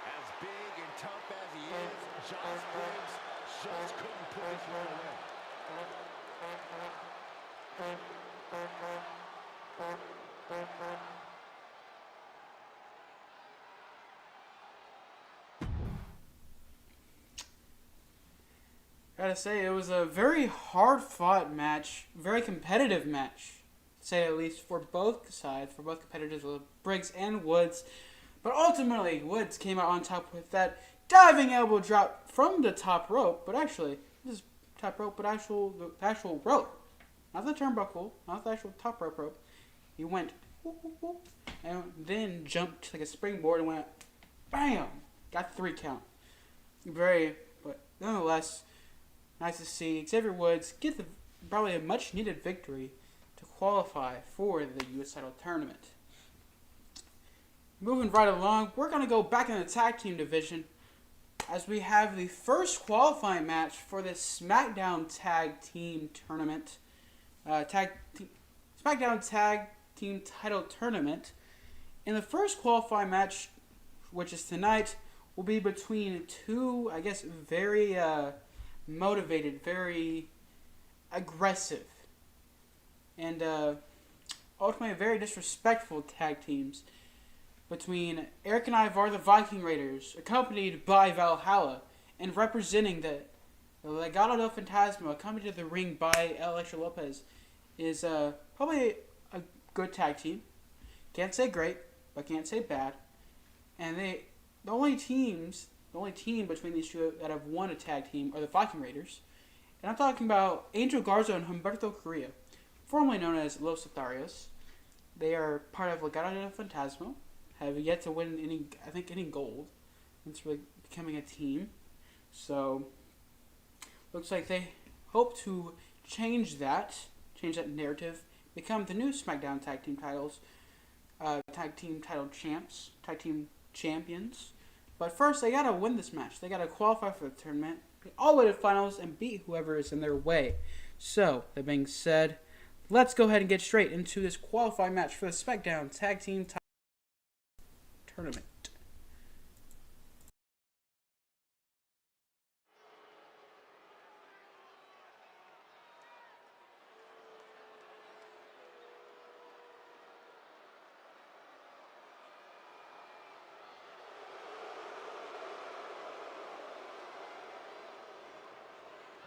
As big and tough as he is, Josh Briggs just couldn't put this one away. Gotta say, it was a very hard-fought match, very competitive match, to say at least, for both sides, for both competitors, Briggs and Woods. But ultimately, Woods came out on top with that diving elbow drop from the top rope. But actually, this is top rope, but the actual rope, not the turnbuckle, not the actual top rope. He went whoop, whoop, whoop, and then jumped like a springboard and went bam, got 3 count. But nonetheless, nice to see Xavier Woods get probably a much needed victory to qualify for the U.S. title tournament. Moving right along, we're going to go back in the tag team division as we have the first qualifying match for the Smackdown Tag Team Tournament. Smackdown Tag Team Title Tournament. In the first qualifying match, which is tonight, will be between two, I guess, very motivated, very aggressive, and ultimately very disrespectful tag teams between Eric and Ivar, the Viking Raiders, accompanied by Valhalla, and representing the Legado del Fantasma, accompanied to the ring by Elektra Lopez, is probably a good tag team. Can't say great, but can't say bad. And the only team between these two that have won a tag team are the Viking Raiders. And I'm talking about Angel Garza and Humberto Carrillo. formerly known as Los Lotharios. They are part of Legado del Fantasma, have yet to win any gold since really becoming a team. So, looks like they hope to change that narrative, become the new Smackdown tag team champions. But first, they gotta win this match. They gotta qualify for the tournament, get all the way to finals, and beat whoever is in their way. So, that being said, let's go ahead and get straight into this qualifying match for the Smackdown Tag Team Tournament.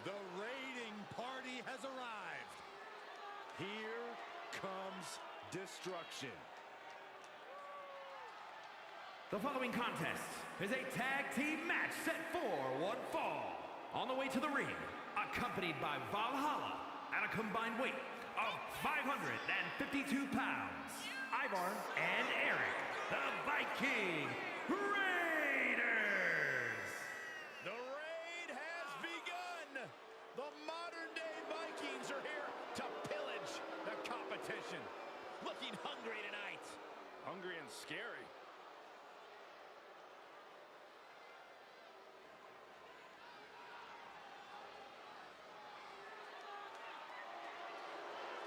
The raiding party has arrived. Here comes destruction. The following contest is a tag team match set for one fall. On the way to the ring, accompanied by Valhalla at a combined weight of 552 pounds, Ivar and Eric, the Viking Raiders. The raid has begun. The modern-day Vikings are here to pillage the competition. Looking hungry tonight. Hungry and scary.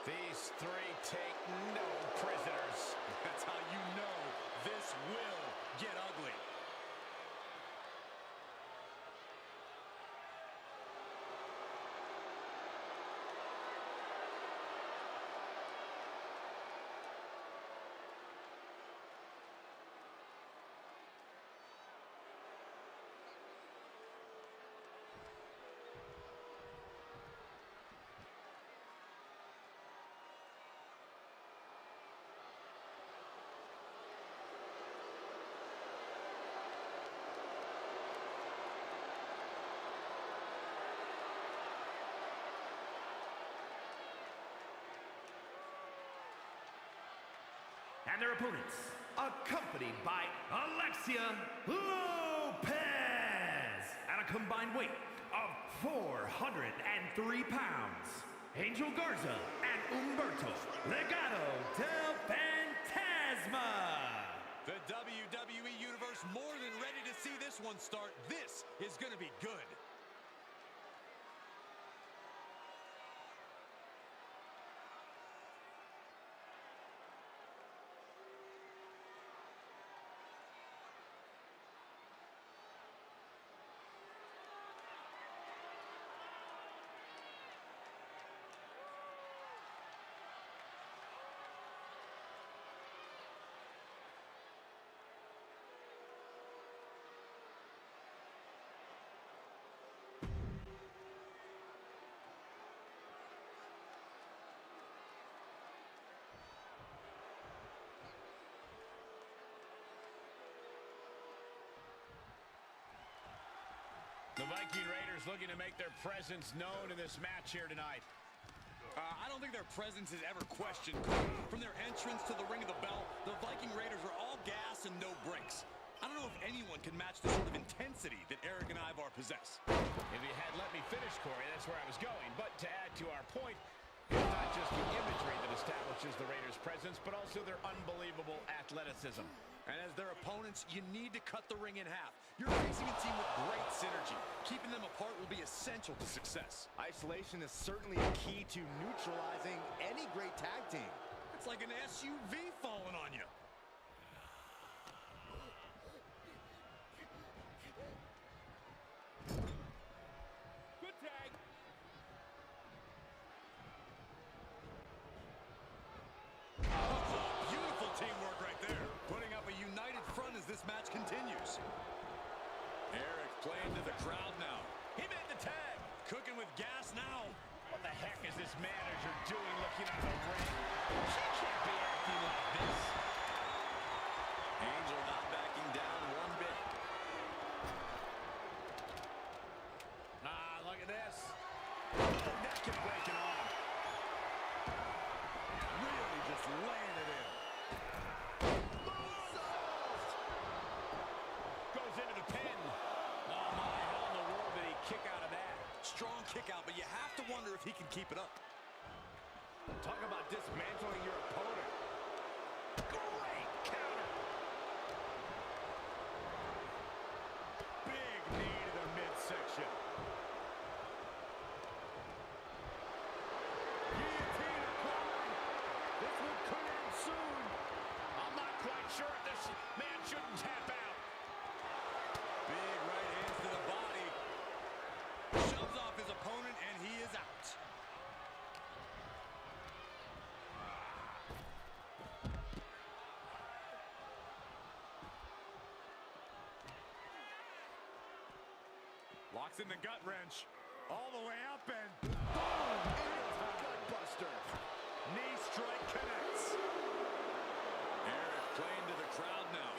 These three take no prisoners. That's how you know this will get ugly. And their opponents, accompanied by Alexia Lopez at a combined weight of 403 pounds, Angel Garza and Humberto Legado del Fantasma. The WWE Universe more than ready to see this one start. This is going to be good. The Viking Raiders looking to make their presence known in this match here tonight. I don't think their presence is ever questioned. From their entrance to the Ring of the Bell, the Viking Raiders are all gas and no brakes. I don't know if anyone can match the sort of intensity that Eric and Ivar possess. If you had let me finish, Corey, that's where I was going. But to add to our point, it's not just the imagery that establishes the Raiders' presence, but also their unbelievable athleticism. And as their opponents, you need to cut the ring in half. You're facing a team with great synergy. Keeping them apart will be essential to success. Isolation is certainly a key to neutralizing any great tag team. It's like an SUV falling on you. Good tag. Beautiful teamwork right there. Putting up a united front as this match continues. Eric playing to the crowd now. He made the tag. Cooking with gas now. What the heck is this manager doing looking out the ring? She can't be acting like this. Angel not backing down one bit. Look at this. The neck is breaking on. kick out, but you have to wonder if he can keep it up. Talk about dismantling your opponent. Great counter. Big knee to the midsection. Guillotine applied. This one could end soon. I'm not quite sure if this man shouldn't tap out. Big right hands to the body. Shoves off his opponent, and he is out. Locks in the gut wrench. All the way up and boom! Into the gut buster. Knee strike connects. Eric playing to the crowd now.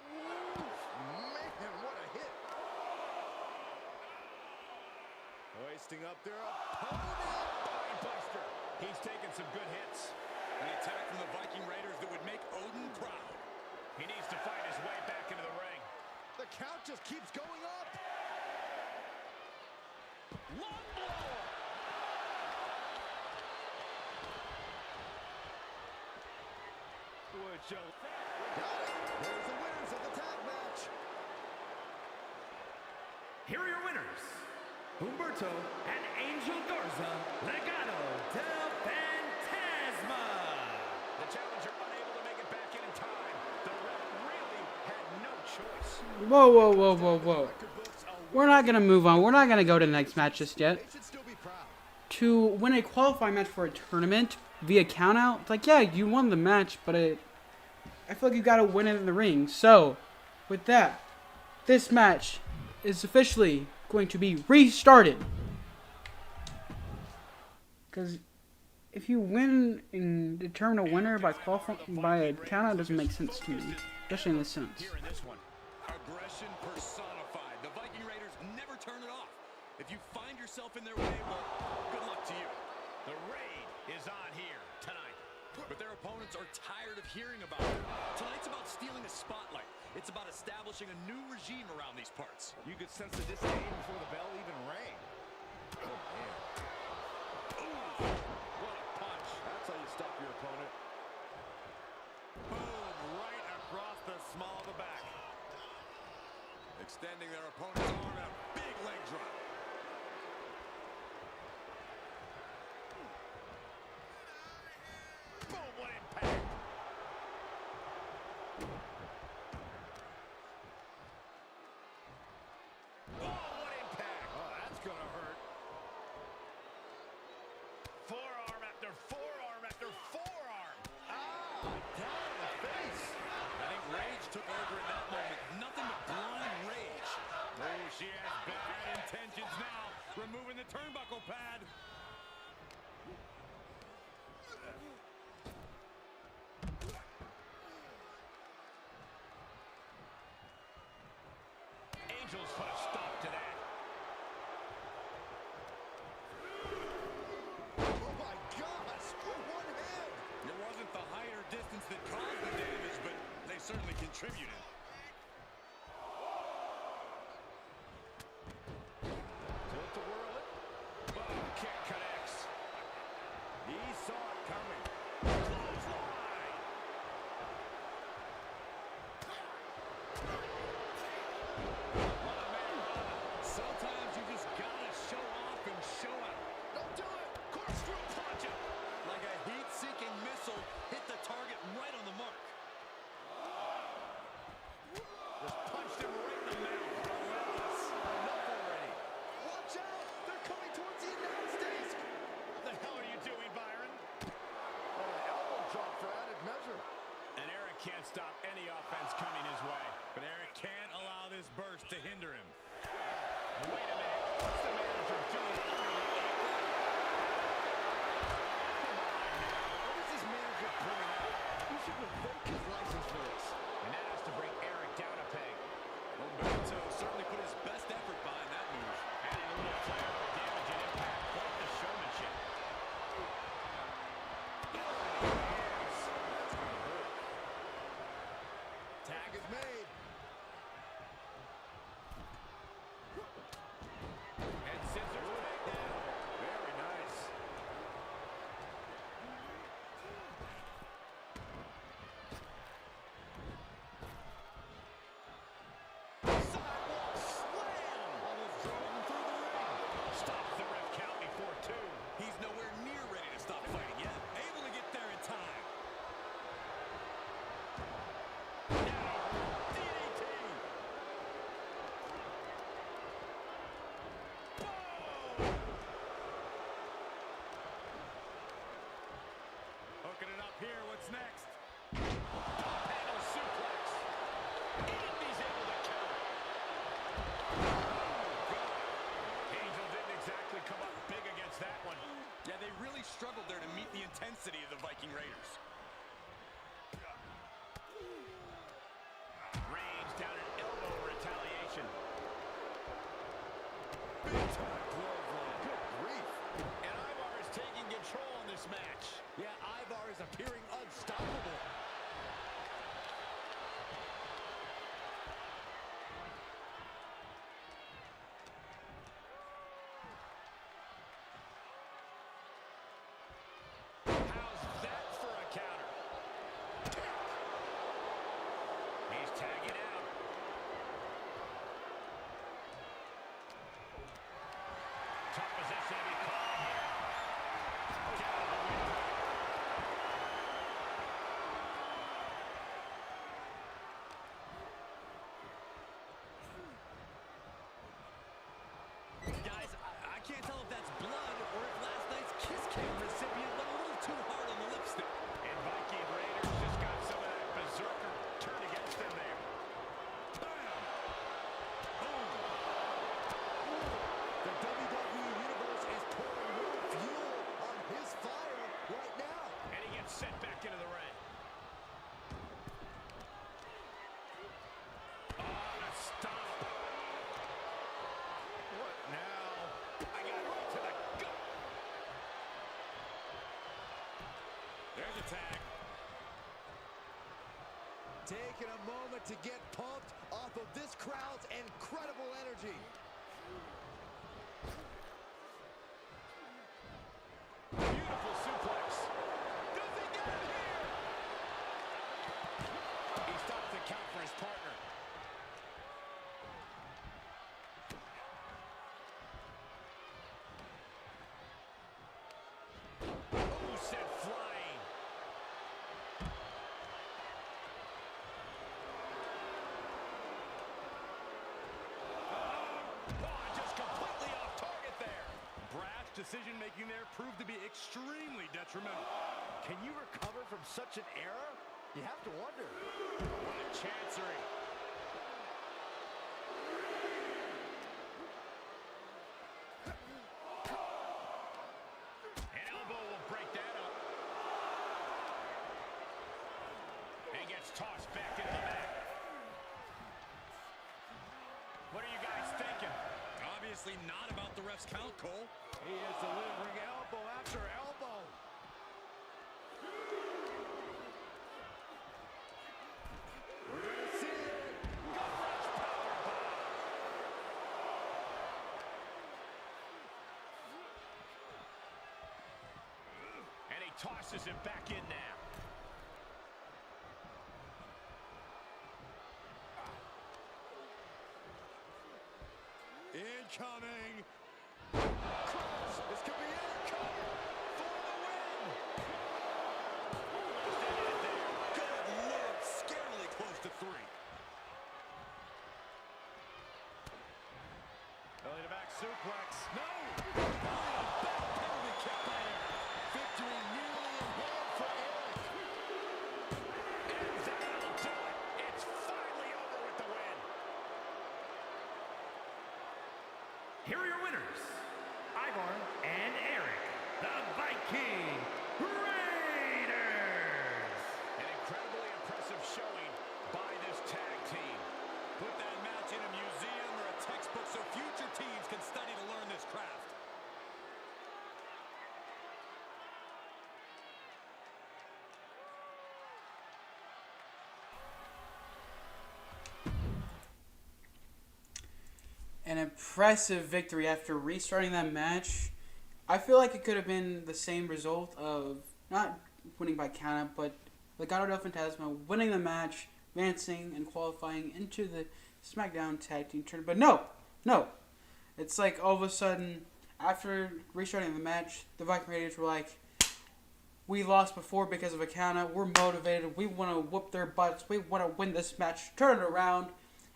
Man, what a hit. Hoisting up their opponent. Buster. He's taken some good hits. An attack from the Viking Raiders that would make Odin proud. He needs to fight his way back into the ring. The count just keeps going up. Long blow. Would show. Got it. There's the winners of the tag match. Here are your winners, Humberto and Angel Garza, Legado del Fantasma. The challenger unable to make it back in time. The ref really had no choice. Whoa, whoa, whoa, whoa, whoa. We're not going to move on. We're not going to go to the next match just yet. They should still be proud. To win a qualifying match for a tournament via countout, it's like, yeah, you won the match, but I feel like you got to win it in the ring. So, with that, this match is officially going to be restarted. Because if you win and determine a winner by a countout, it doesn't make sense to me, especially in this sense. Here in this one. Aggression personified. The Viking Raiders never turn it off. If you find yourself in their way, well, good luck to you. The raid is on here tonight. But their opponents are tired of hearing about it. Tonight's about stealing a spotlight. It's about establishing a new regime around these parts. You could sense the disdain before the bell even rang. Oh, man. What a punch. That's how you stop your opponent. Boom, right across the small of the back. Extending their opponent's arm and a big leg drop. Boom, what impact. Oh, what impact. Oh, that's gonna hurt. Forearm after forearm after forearm. Ah, down in the face. I think rage took over in that moment. Nothing but blind rage. Oh, she has bad intentions now. Removing the turnbuckle pad. Angels put a stop to that. Oh, my gosh. One hand. It wasn't the height or distance that caused the damage, but they certainly contributed. Tilt to whirl it. Boom, kick connects. He saw it coming. Clothesline. Sometimes you just gotta show off and show out. Don't do it. Corkscrew punch him. Like a heat-seeking missile, hit the target right on the mark. Just punched him right in the mouth. Relentless. Enough already. Watch out. They're coming towards the announce desk. What the hell are you doing, Byron? What's next? Panel suplex. And he's able to counter. Angel didn't exactly come up big against that one. Yeah, they really struggled there to meet the intensity of the Viking Raiders. Range down an elbow retaliation. Big time clothesline. Good grief. And Ivar is taking control in this match. Yeah, Ivar is appearing unstoppable. How's that for a counter? He's tagging out. Tough position to be caught here. Down the window. Guys, I can't tell if that's blood or if last night's kiss cam recipient went a little too hard on the lipstick. And Viking Raiders just got some of that berserker turn against them there. Bam! Boom! The WWE Universe is pouring more fuel on his fire right now. And he gets sent back into the ring. Oh, a stomp. What now? I got right to the gut. There's a tag. Taking a moment to get pumped off of this crowd's incredible energy. Beautiful suplex. Does he get it here? He stops the count for his partner. Oh, sent flying. Oh, just completely off target there. Brash decision-making there proved to be extremely detrimental. Can you recover from such an error? You have to wonder. What a chancery. An elbow will break that up. And gets tossed back into the mat. What are you guys thinking? Obviously not about the ref's count, Cole. He is delivering elbow after elbow. We're gonna see it. Gut-wrench powerbomb. And he tosses him back in now. Incoming. Cross. This could be it. Cover for the win. Good look, scarily close to 3. Belly to back suplex. No. Back penalty kick by Eric. Victory nearly in hand for Eric. And that'll do it. It's finally over with the win. Here are your winners, Ivar and Eric, the Viking Raiders. An incredibly impressive showing by this tag team. Put that match in a museum or a textbook so future teams can study to learn this craft. An impressive victory after restarting that match. I feel like it could have been the same result of not winning by countout, but Legado del Fantasma winning the match, advancing and qualifying into the Smackdown tag team tournament. But no. It's like all of a sudden, after restarting the match, the Viking Raiders were like, we lost before because of a countout. We're motivated. We want to whoop their butts. We want to win this match. Turn it around.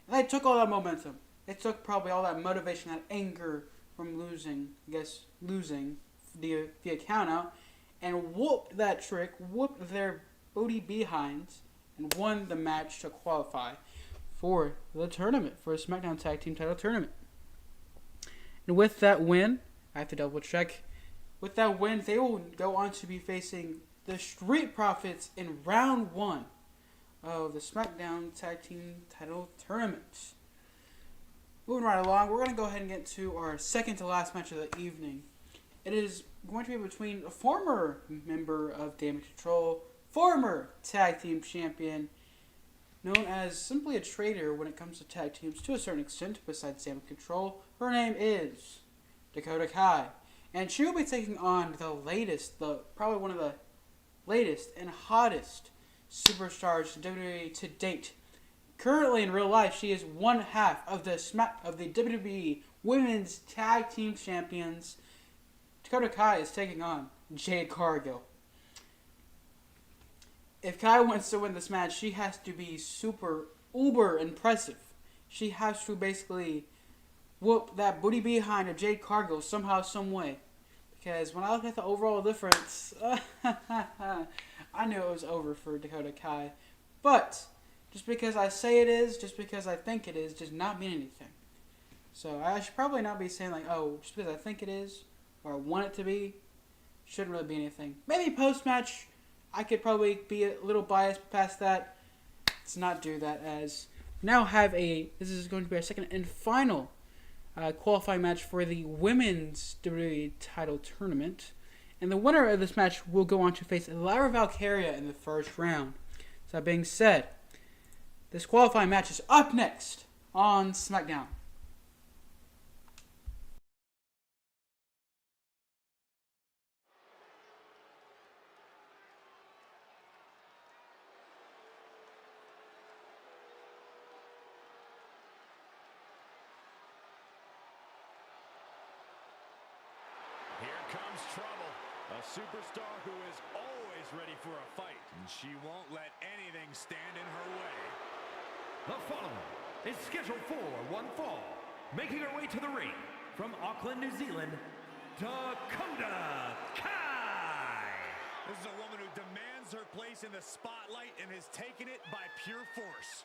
And they took all that momentum. They took probably all that motivation, that anger from losing via countout, and whooped that trick, whooped their booty behinds and won the match to qualify for the tournament, for a SmackDown Tag Team title tournament. And with that win, I have to double check, with that win, they will go on to be facing the Street Profits in round 1 of the SmackDown Tag Team title tournament. Moving right along, we're going to go ahead and get to our second to last match of the evening. It is going to be between a former member of Damage Control, former tag team champion, known as simply a traitor when it comes to tag teams to a certain extent, besides Damage Control. Her name is Dakota Kai, and she will be taking on probably one of the latest and hottest superstars to WWE to date. Currently in real life, she is one half of the WWE Women's Tag Team Champions. Dakota Kai is taking on Jade Cargill. If Kai wants to win this match, she has to be super uber impressive. She has to basically whoop that booty behind of Jade Cargill somehow, some way. Because when I look at the overall difference, I knew it was over for Dakota Kai. But just because I say it is, just because I think it is, does not mean anything. So I should probably not be saying like, oh, just because I think it is, or I want it to be, shouldn't really be anything. Maybe post-match, I could probably be a little biased past that. Let's not do that, as we now have this is going to be our second and final qualifying match for the Women's WWE title tournament. And the winner of this match will go on to face Lyra Valkyria in the first round. So that being said, this qualifying match is up next on SmackDown. Here comes trouble. A superstar who is always ready for a fight. And she won't let anything stand in her way. The following is scheduled for one fall. Making her way to the ring from Auckland, New Zealand, Dakota Kai. This is a woman who demands her place in the spotlight and has taken it by pure force.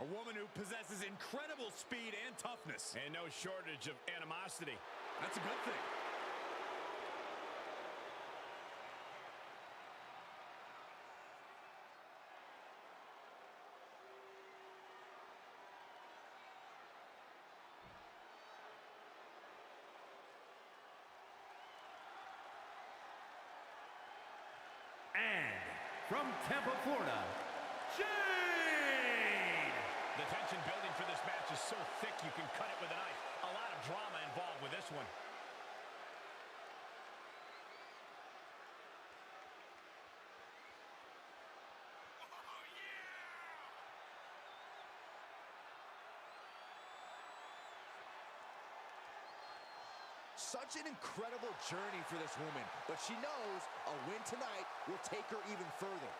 A woman who possesses incredible speed and toughness. And no shortage of animosity. That's a good thing. And from Tampa, Florida, Jade! The tension building for this match is so thick you can cut it with a knife. A lot of drama involved with this one. Such an incredible journey for this woman, but she knows a win tonight will take her even further.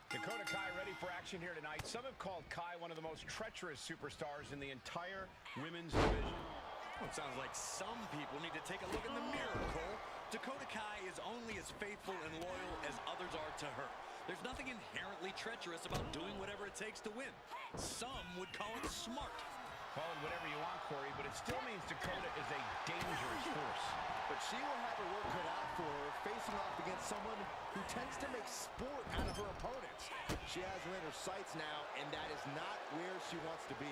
Dakota Kai ready for action here tonight. Some have called Kai one of the most treacherous superstars in the entire women's division. Well, it sounds like some people need to take a look in the mirror, Cole. Dakota Kai is only as faithful and loyal as others are to her. There's nothing inherently treacherous about doing whatever it takes to win. Some would call it smart. Call it whatever you want, Corey, but it still means Dakota is a dangerous force. But she will have her work cut out for her, facing off against someone who tends to make sport out of her opponents. She has her in her sights now, and that is not where she wants to be.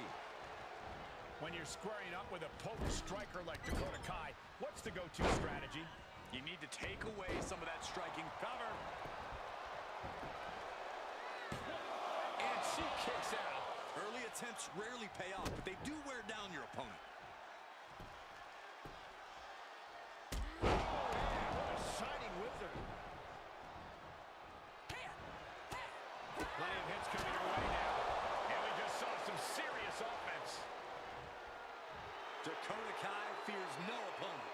When you're squaring up with a potent striker like Dakota Kai, what's the go-to strategy? You need to take away some of that striking cover. And she kicks out. Early attempts rarely pay off, but they do wear down your opponent. What a shining wizard. Plenty of hits coming her way now. serious offense. Dakota Kai fears no opponent.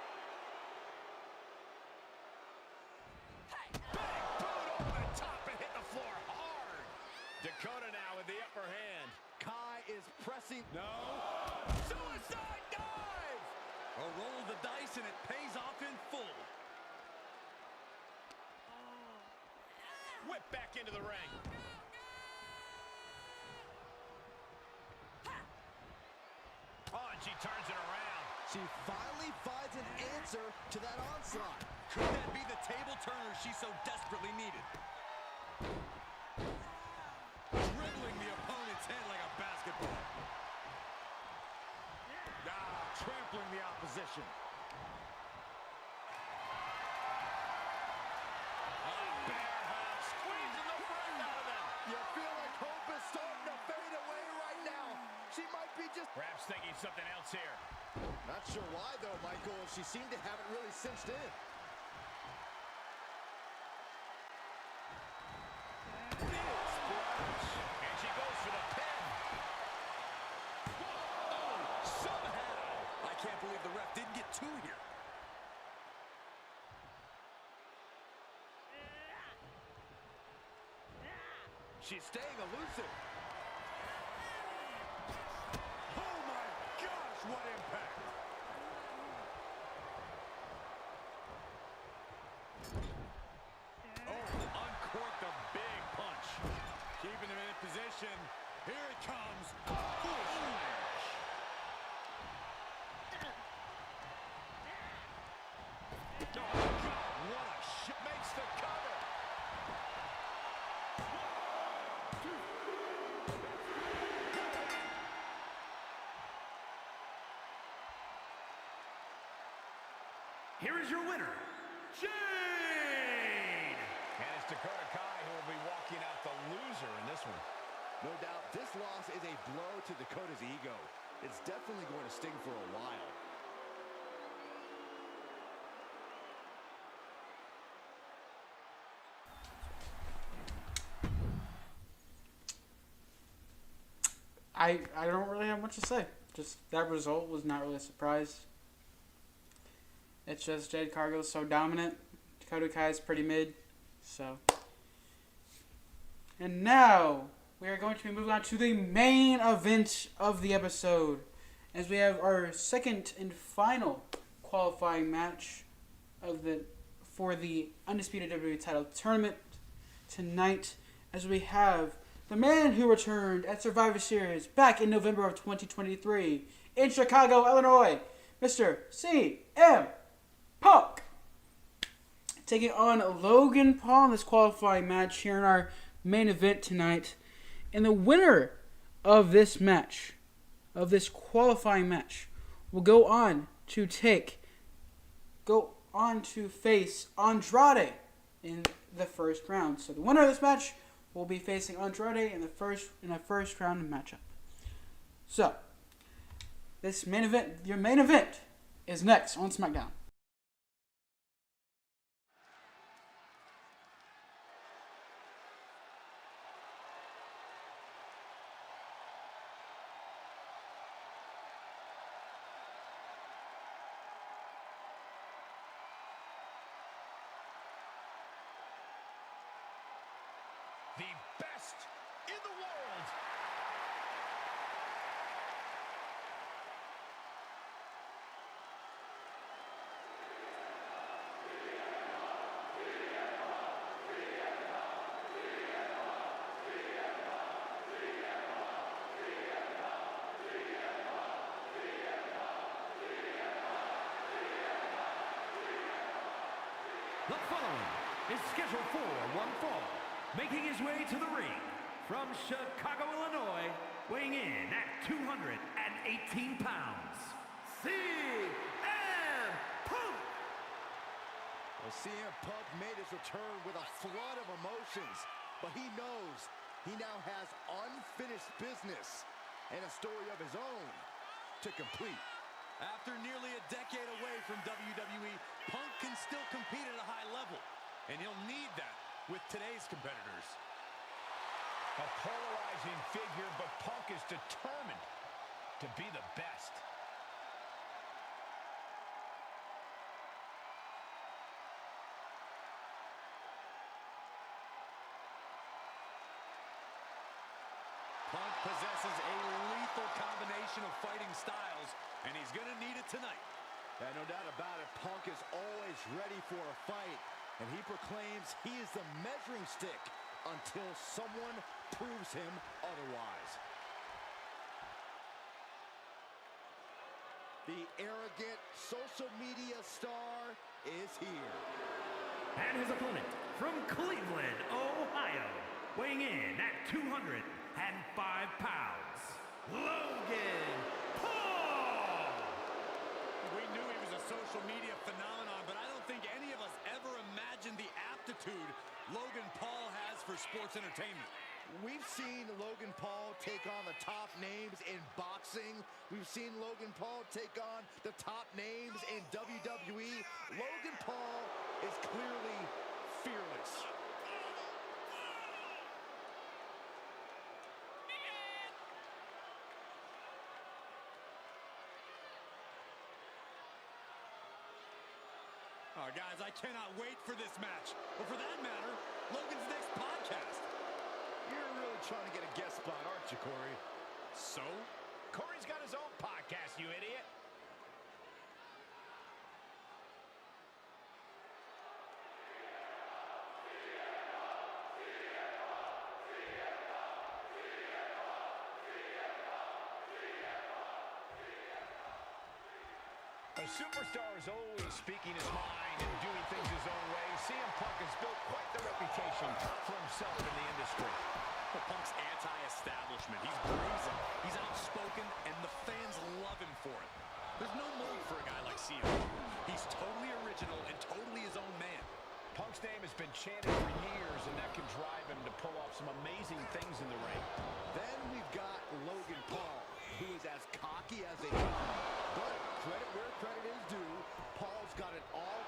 Big boot over the top and hit the floor hard. Dakota now with the upper hand. Kai is pressing. No. Suicide dive. A roll of the dice and it pays off in full. Whip back into the ring. Oh, and she turns it around. She finally finds an answer to that onslaught. Could that be the table turner she so desperately needed? Dribbling the opponent's head like a basketball. Trampling the opposition. Squeezing the breath out of them. You feel like hope is starting to fade away right now. She might be just... Perhaps thinking something else here. Not sure why, though, Michael. She seemed to have it really cinched in. And she goes for the pin. Somehow. I can't believe the ref didn't get two here. She's staying elusive. Oh my gosh, what impact. Oh, uncorked a big punch. Keeping them in position. Here it comes. Foolish smash. Oh God, what a shot. Makes the cover. Here is your winner, Jade! And it's Dakota Kai who will be walking out the loser in this one. No doubt, this loss is a blow to Dakota's ego. It's definitely going to sting for a while. I don't really have much to say. Just that result was not really a surprise. It's just Jade Cargill is so dominant. Dakota Kai is pretty mid. So. And now we are going to be moving on to the main event of the episode, as we have our second and final qualifying match for the Undisputed WWE title tournament tonight, as we have the man who returned at Survivor Series back in November of 2023 in Chicago, Illinois, Mr. CM Punk, taking on Logan Paul in this qualifying match here in our main event tonight. And the winner of this match, of this qualifying match, will go on to face Andrade in the first round. So the winner of this match will be facing Andrade in a first round matchup. So this main event, your main event, is next on Smackdown. The best in the world. The following is scheduled for one fall. Making his way to the ring from Chicago, Illinois, weighing in at 218 pounds, CM Punk! Well, CM Punk made his return with a flood of emotions, but he knows he now has unfinished business and a story of his own to complete. After nearly a decade away from WWE, Punk can still compete at a high level, and he'll need that with today's competitors. A polarizing figure, but Punk is determined to be the best. Punk possesses a lethal combination of fighting styles, and he's going to need it tonight. Yeah, no doubt about it. Punk is always ready for a fight, and he proclaims he is the measuring stick until someone proves him otherwise. The arrogant social media star is here. And his opponent from Cleveland, Ohio, weighing in at 205 pounds, Logan Paul! We knew he was a social media phenomenon, but I don't think any of us ever imagined the aptitude Logan Paul has for sports entertainment. We've seen Logan Paul take on the top names in boxing. We've seen Logan Paul take on the top names in WWE. Logan Paul is clearly fearless. Guys, I cannot wait for this match. Or for that matter, Logan's next podcast. You're really trying to get a guest spot, aren't you, Corey? So? Corey's got his own podcast, you idiot. A superstar is always speaking his mind and doing things his own way. CM Punk has built quite the reputation for himself in the industry. Well, Punk's anti-establishment. He's brazen, he's outspoken, and the fans love him for it. There's no mold for a guy like CM Punk. He's totally original and totally his own man. Punk's name has been chanted for years, and that can drive him to pull off some amazing things in the ring. Then we've got Logan Paul, who is as cocky as they come. But credit where credit is due, Paul's got it all.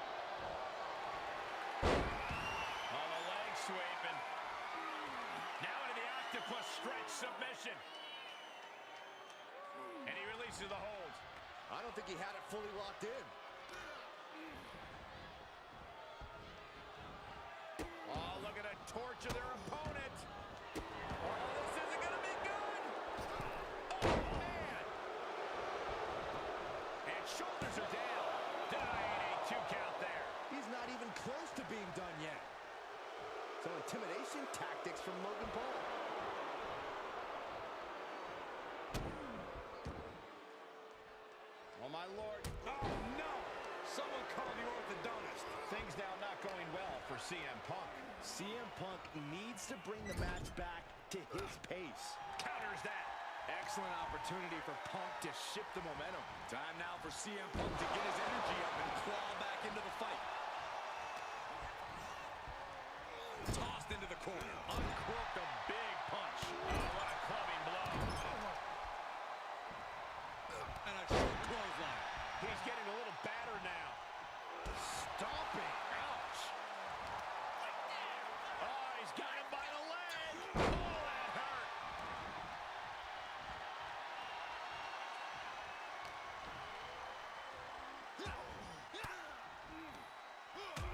On the leg sweeping. Now into the octopus stretch submission. And he releases the hold. I don't think he had it fully locked in. Oh, look at it torture their opponent. Oh, this isn't going to be good. Oh, man. And shoulders are down. Denied a 2 count there. He's not even close to being done yet. So intimidation tactics from Logan Paul. Oh, my Lord. Oh, no. Someone call the orthodontist. Things now not going well for CM Punk. CM Punk needs to bring the match back to his pace. Counters that. Excellent opportunity for Punk to shift the momentum. Time now for CM Punk to get his energy up and claw back into the fight. Tossed into the corner. Uncrooked a big punch. Oh, what a clubbing blow. And a short clothesline. He's getting a little battered now. Stomping. Ouch. Oh, he's got him by the leg. Oh, that hurt.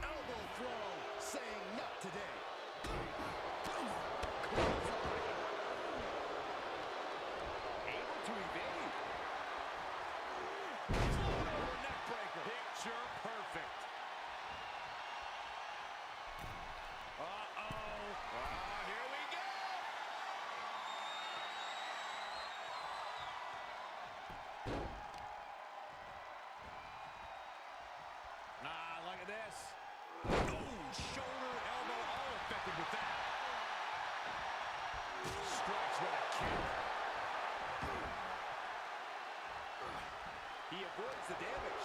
Elbow throw, saying not today. Able to evade. Neck breaker. Picture perfect. Uh-oh. Here we go. Look at this. Oh, shoulder, elbow, all affected with that. Strikes with a kick. He avoids the damage.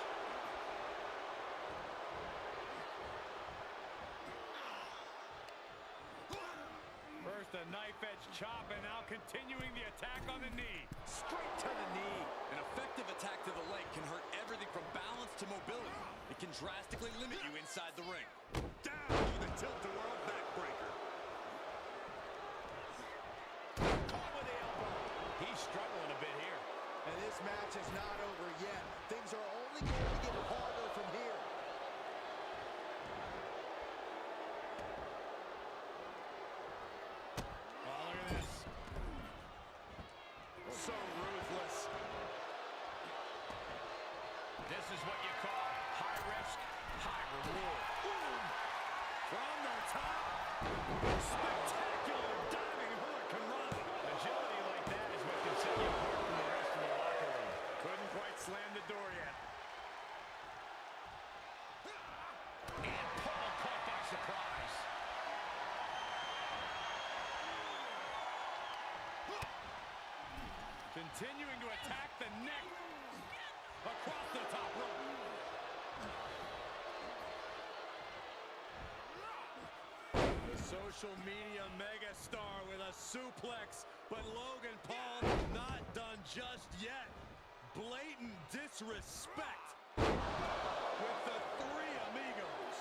First a knife-edge chop, and now continuing the attack on the knee. Straight to the knee. An effective attack to the leg can hurt everything from balance to mobility. It can drastically limit you inside the ring. Down with a tilt-a-whirl backbreaker. this match is not over yet. Things are only going to get harder from here. Oh, look at this. So ruthless. This is what you call high risk, high reward. Boom! From the top. Spectacular diving hurricane run. Agility like that is what can set you apart from the rest of the locker room. Couldn't quite slam the door yet. And Paul caught by surprise. Continuing to attack the neck across the top rope. The social media megastar with a suplex, but Logan Paul not done just yet. Blatant disrespect with the three amigos.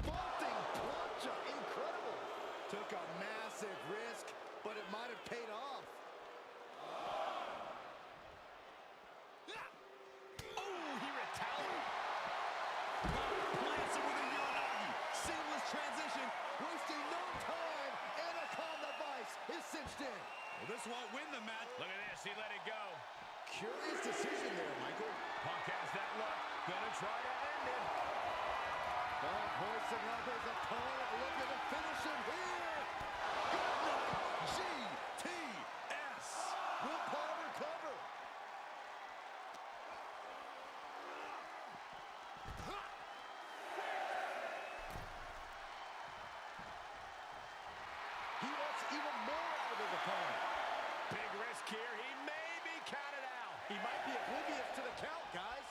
Vaulting plancha, incredible. Took a massive risk, but it might have paid off. Oh, he retaliated. Plants it with a Uranagi. Seamless transition, wasting no time. Anaconda Vice is cinched in. Well, this won't win the match. Look at this, he let it go. Curious decision there, Michael. Punk has that look. Gonna try to end it. Punk hoisting up his opponent, looking to finish him here. Good night, GTS. Will Paul recover? He wants even more out of his opponent. Big risk here. He may be counted out. He might be oblivious to the count, guys.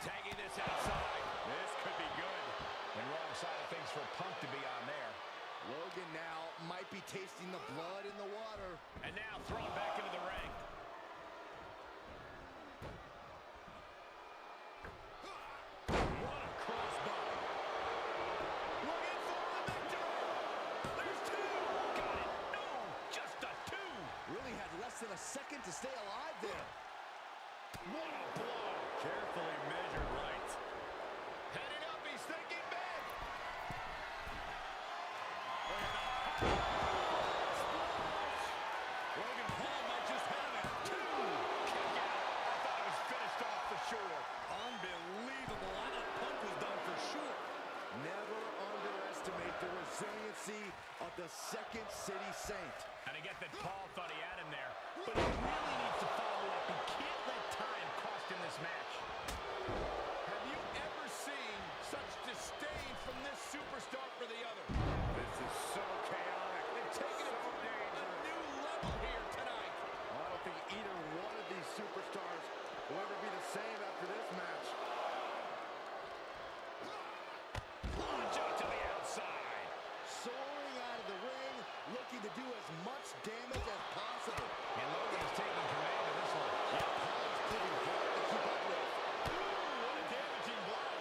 Tagging this outside. This could be good. And wrong side of things for Punk to be on there. Logan now might be tasting the blood in the water. And now thrown back into the ring. What a crossbody. Looking for the victory. There's two. Got it. No, just a two. Really had less than a second to stay alive there. What a blow. Carefully measured right. Heading up, he's thinking big. Logan Paul might just have it. Two. Kick out. I thought it was finished off for sure. Unbelievable. I thought Punk was done for sure. Never underestimate the resiliency of the Second City Saint. And I get that Paul thought he had him there, but he really needs to follow up. He can't let time cost him this match. Have you ever seen such disdain from this superstar for the other? This is so chaotic. They've taken it to a new level here tonight. I don't think either one of these superstars will ever be the same after this match. Plunge out to the outside. Soaring out of the ring, looking to do as much damage as possible. And Logan is taking command of this one. Paul's proving hard to keep up with. What a damaging blow.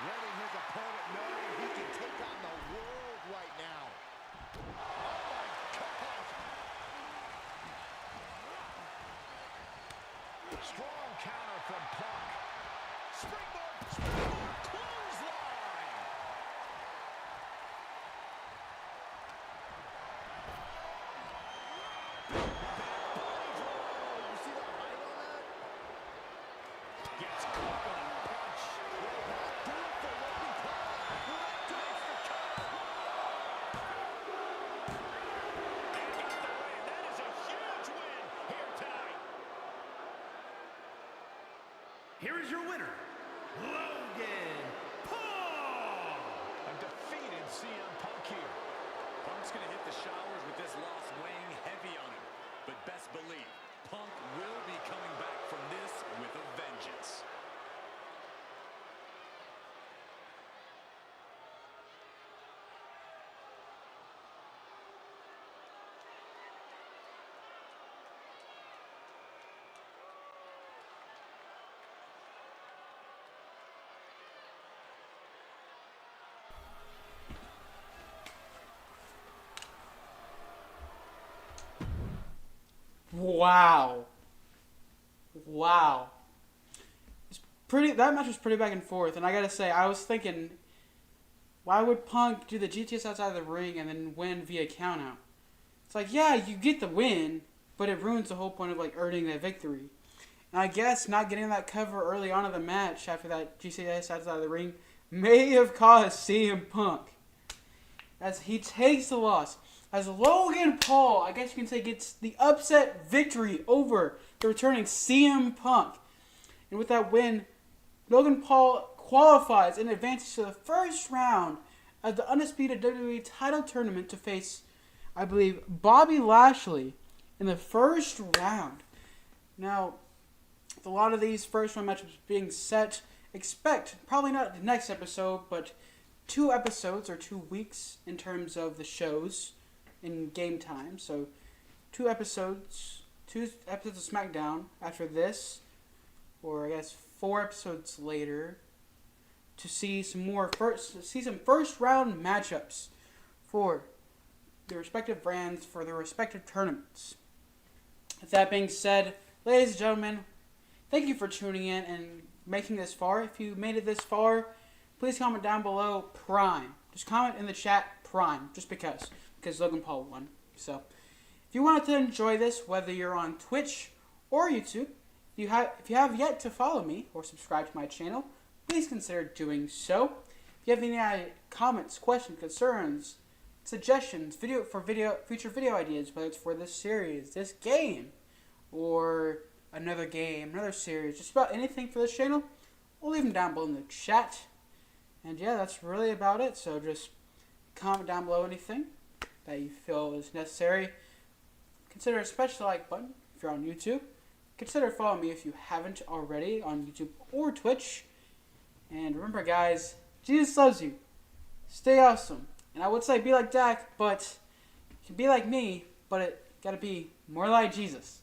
Letting his opponent know he can take on the world right now. Oh my gosh! Strong counter from Punk. Springboard clothesline. You see the height on that? Gets caught with a punch. Will that do it for Logan Paul? Will that do it for And got the win. That is a huge win here tonight. Here is your winner, Logan Paul. A defeated CM Punk here. Punk's gonna hit the showers with this loss weighing heavy on him. But best believe, Punk will be coming back from this with a vengeance. Wow. Wow. That match was pretty back and forth, and I gotta say, I was thinking, why would Punk do the GTS outside of the ring and then win via countout? It's like, yeah, you get the win, but it ruins the whole point of like earning that victory. And I guess not getting that cover early on in the match after that GTS outside of the ring may have caused CM Punk, as he takes the loss. As Logan Paul, I guess you can say, gets the upset victory over the returning CM Punk. And with that win, Logan Paul qualifies and advances to the first round of the Undisputed WWE title tournament to face, I believe, Bobby Lashley in the first round. Now, with a lot of these first round matchups being set, expect, probably not the next episode, but 2 episodes or 2 weeks in terms of the shows in game time. So 2 episodes of SmackDown after this, or I guess 4 episodes later, to see some first round matchups for the respective brands for their respective tournaments. With that being said, ladies and gentlemen, thank you for tuning in and making this far. If you made it this far, please comment down below Prime. Just comment in the chat Prime, just because Logan Paul won. So, if you wanted to enjoy this, whether you're on Twitch or YouTube, if you have yet to follow me or subscribe to my channel, please consider doing so. If you have any comments, questions, concerns, suggestions, future video ideas, whether it's for this series, this game, or another game, another series, just about anything for this channel, we'll leave them down below in the chat. And yeah, that's really about it. So just comment down below anything that you feel is necessary. Consider smash the like button if you're on YouTube. Consider following me if you haven't already on YouTube or Twitch. And remember, guys, Jesus loves you. Stay awesome. And I would say be like Dak, but you can be like me, but it gotta be more like Jesus.